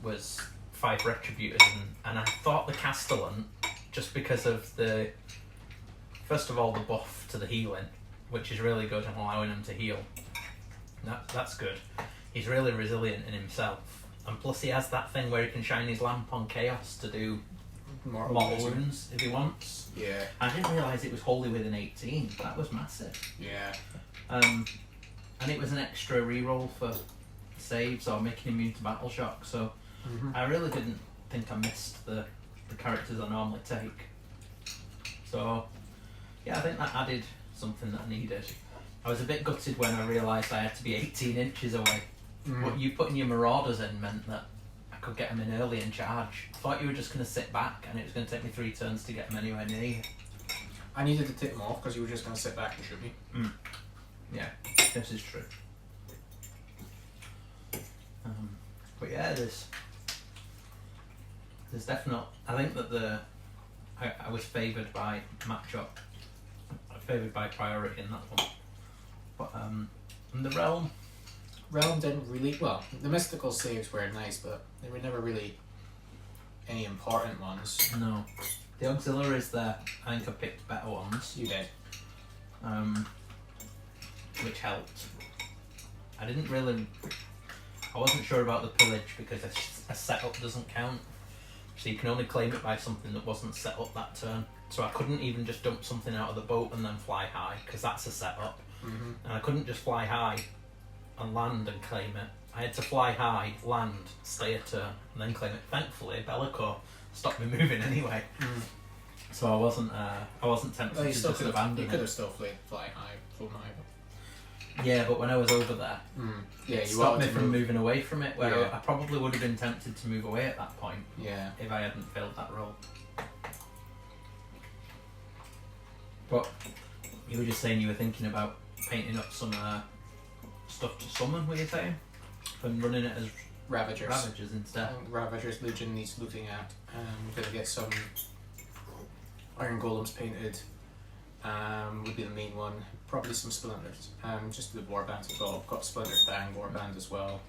Speaker 1: was 5 Retributors, and I thought the Castellan, just because of the, first of all, the buff to the healing, which is really good and allowing him to heal. That's good. He's really resilient in himself. And plus he has that thing where he can shine his lamp on Chaos to do mortal wounds if he wants.
Speaker 2: Yeah.
Speaker 1: I didn't realise it was wholly within 18. That was massive.
Speaker 2: Yeah.
Speaker 1: And it was an extra reroll for saves or making immune to battle shock, so I really didn't think I missed the characters I normally take. So yeah, I think that added something that I needed. I was a bit gutted when I realised I had to be 18 inches away. What you putting your Marauders in meant that I could get them in early and charge. I thought you were just going to sit back and it was going to take me 3 turns to get them anywhere near you.
Speaker 2: I needed to take them off because you were just going to sit back and shoot me.
Speaker 1: Yeah, this is true. But yeah, there's definite. I think that I was favoured by matchup. Favoured by priority in that one. But And the realm.
Speaker 2: Realm didn't really. Well, the mystical saves were nice, but they were never really any important ones.
Speaker 1: No. The auxiliaries there, I think I picked better ones.
Speaker 2: You did.
Speaker 1: Which helped. I wasn't sure about the pillage because a setup doesn't count. So you can only claim it by something that wasn't set up that turn. So I couldn't even just dump something out of the boat and then fly high, because that's a setup.
Speaker 2: Mm-hmm.
Speaker 1: And I couldn't just fly high and land and claim it. I had to fly high, land, stay a turn, and then claim it. Thankfully, Bellicor stopped me moving anyway. So I wasn't tempted to just abandon it.
Speaker 2: You could have still flown high.
Speaker 1: Yeah, but when I was over there, it stopped me from moving away from it, where I probably would have been tempted to move away at that point if I hadn't failed that roll. But you were just saying you were thinking about painting up some stuff to summon, were you saying? And running it as Ravagers instead.
Speaker 2: Ravagers Legion needs looking at. We're going to get some Iron Golems painted. Would be the main one. Probably some Splinters. Just the warbands as well. I've got Splinter Fang warband as well.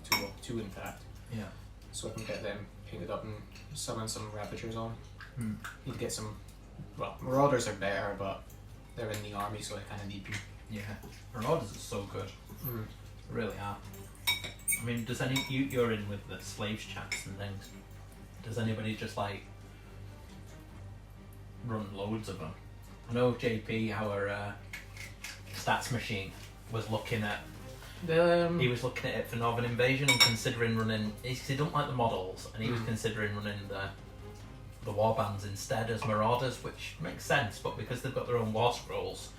Speaker 2: Two in fact.
Speaker 1: Yeah.
Speaker 2: So I can get them painted up and summon some Ravagers on. Need to get some. Well, Marauders are better, but they're in the army, so I kind of need them.
Speaker 1: Yeah, Marauders are so good. They really are. I mean, does you're in with the slaves chats and things. Does anybody just like run loads of them? I know JP, our stats machine, was looking at. He was looking at it for Northern Invasion and considering running. He don't like the models, and he was considering running the warbands instead as Marauders, which makes sense. But because they've got their own war scrolls,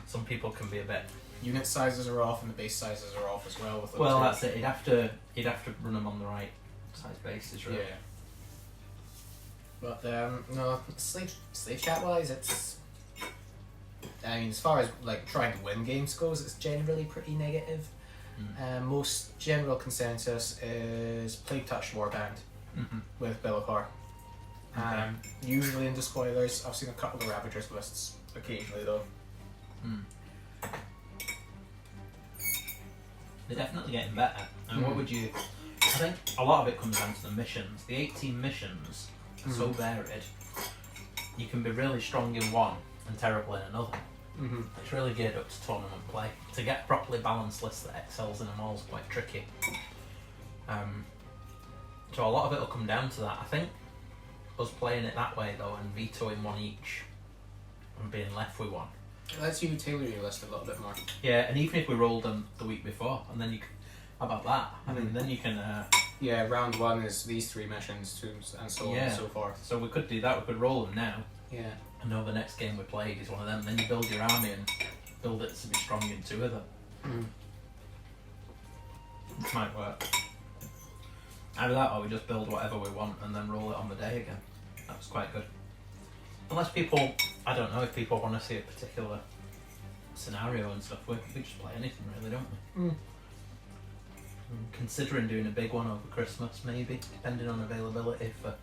Speaker 1: some people can be a bit.
Speaker 2: Unit sizes are off and the base sizes are off as well.
Speaker 1: Well, that's it. He'd have to run them on the right size bases, really.
Speaker 2: Yeah. But no, slave chat wise, it's. I mean, as far as like trying to win games goes, it's generally pretty negative. Most general consensus is Plague Touch Warband with Bellicor. Usually into spoilers. I've seen a couple of Ravagers lists occasionally though.
Speaker 1: They're definitely getting better. And what would you? I think a lot of it comes down to the missions. The 18 missions are so varied. You can be really strong in one and terrible in another. It's really geared up to tournament play. To get a properly balanced list that excels in them all is quite tricky. So a lot of it will come down to that. I think us playing it that way though and vetoing one each and being left with one.
Speaker 2: It lets you tailor your list a little bit more.
Speaker 1: Yeah, and even if we rolled them the week before, and then you can, how about that? I mean, then you can.
Speaker 2: Yeah, round one is these 3 missions, and so on and so forth.
Speaker 1: So we could do that. We could roll them now.
Speaker 2: Yeah.
Speaker 1: And know the next game we played is one of them. Then you build your army and build it to be strong in 2 of them. Which might work. Either that, or we just build whatever we want and then roll it on the day again. That was quite good. Unless people, I don't know if people want to see a particular scenario and stuff, we just play anything really, don't we? Considering doing a big one over Christmas maybe, depending on availability for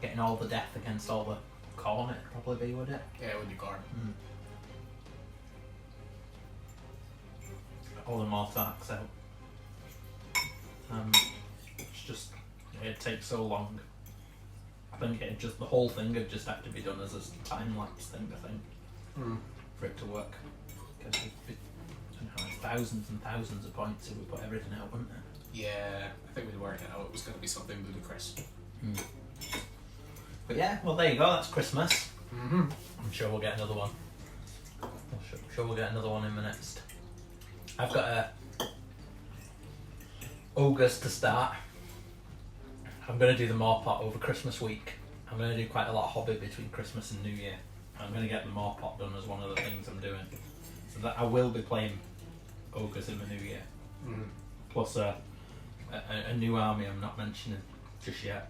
Speaker 1: getting all the death against all the corn, it'd probably be, would it?
Speaker 2: Yeah, it would be corn.
Speaker 1: All the Mortarks out. It's just, it'd take so long. I think the whole thing would just have to be done as a time-lapse thing, I think, for it to work. Because it'd be, thousands and thousands of points if we put everything out, wouldn't it?
Speaker 2: Yeah, I think we'd work it out. It was going to be something ludicrous.
Speaker 1: But yeah, well there you go, that's Christmas. I'm sure we'll get another one. I'm sure we'll get another one in the next. I've got Ogres to start. I'm going to do the Morpot over Christmas week. I'm going to do quite a lot of hobby between Christmas and New Year. I'm going to get the Morpot done as one of the things I'm doing. So that I will be playing Ogres in the New Year. Plus a new army I'm not mentioning just yet.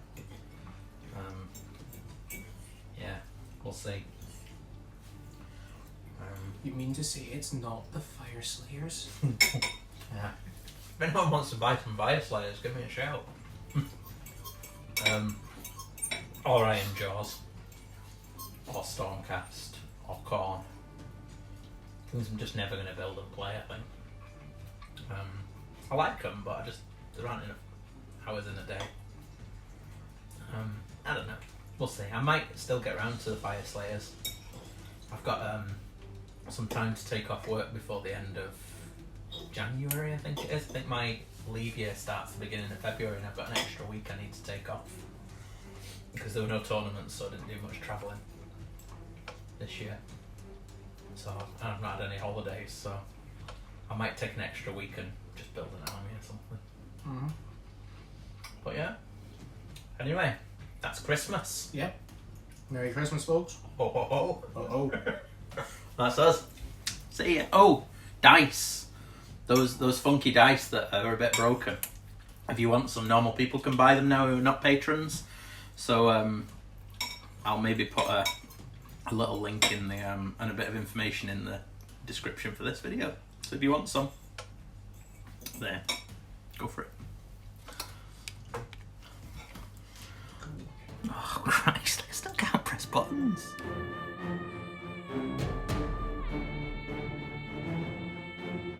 Speaker 1: Yeah, we'll see.
Speaker 2: You mean to say it's not the Fire Slayers?
Speaker 1: Yeah. If anyone wants to buy some Fire Slayers, give me a shout. Or Iron Jaws, or Stormcast, or Khorne. Things I'm just never going to build and play, I think. I like them, but there aren't enough hours in a day. I don't know. We'll see. I might still get around to the Fire Slayers. I've got some time to take off work before the end of January, I think it is. I think my leave year starts at the beginning of February, and I've got an extra week I need to take off because there were no tournaments, so I didn't do much travelling this year. So I've not had any holidays, so I might take an extra week and just build an army or something.
Speaker 2: Mm-hmm.
Speaker 1: But yeah. Anyway, that's Christmas.
Speaker 2: Yep. Merry Christmas, folks.
Speaker 1: Ho ho ho.
Speaker 2: Oh.
Speaker 1: That's us. See ya. Oh, dice. Those funky dice that are a bit broken. If you want some, normal people can buy them now who are not patrons. So I'll maybe put a little link in the and a bit of information in the description for this video. So if you want some, there, go for it. Oh Christ, I still can't press buttons.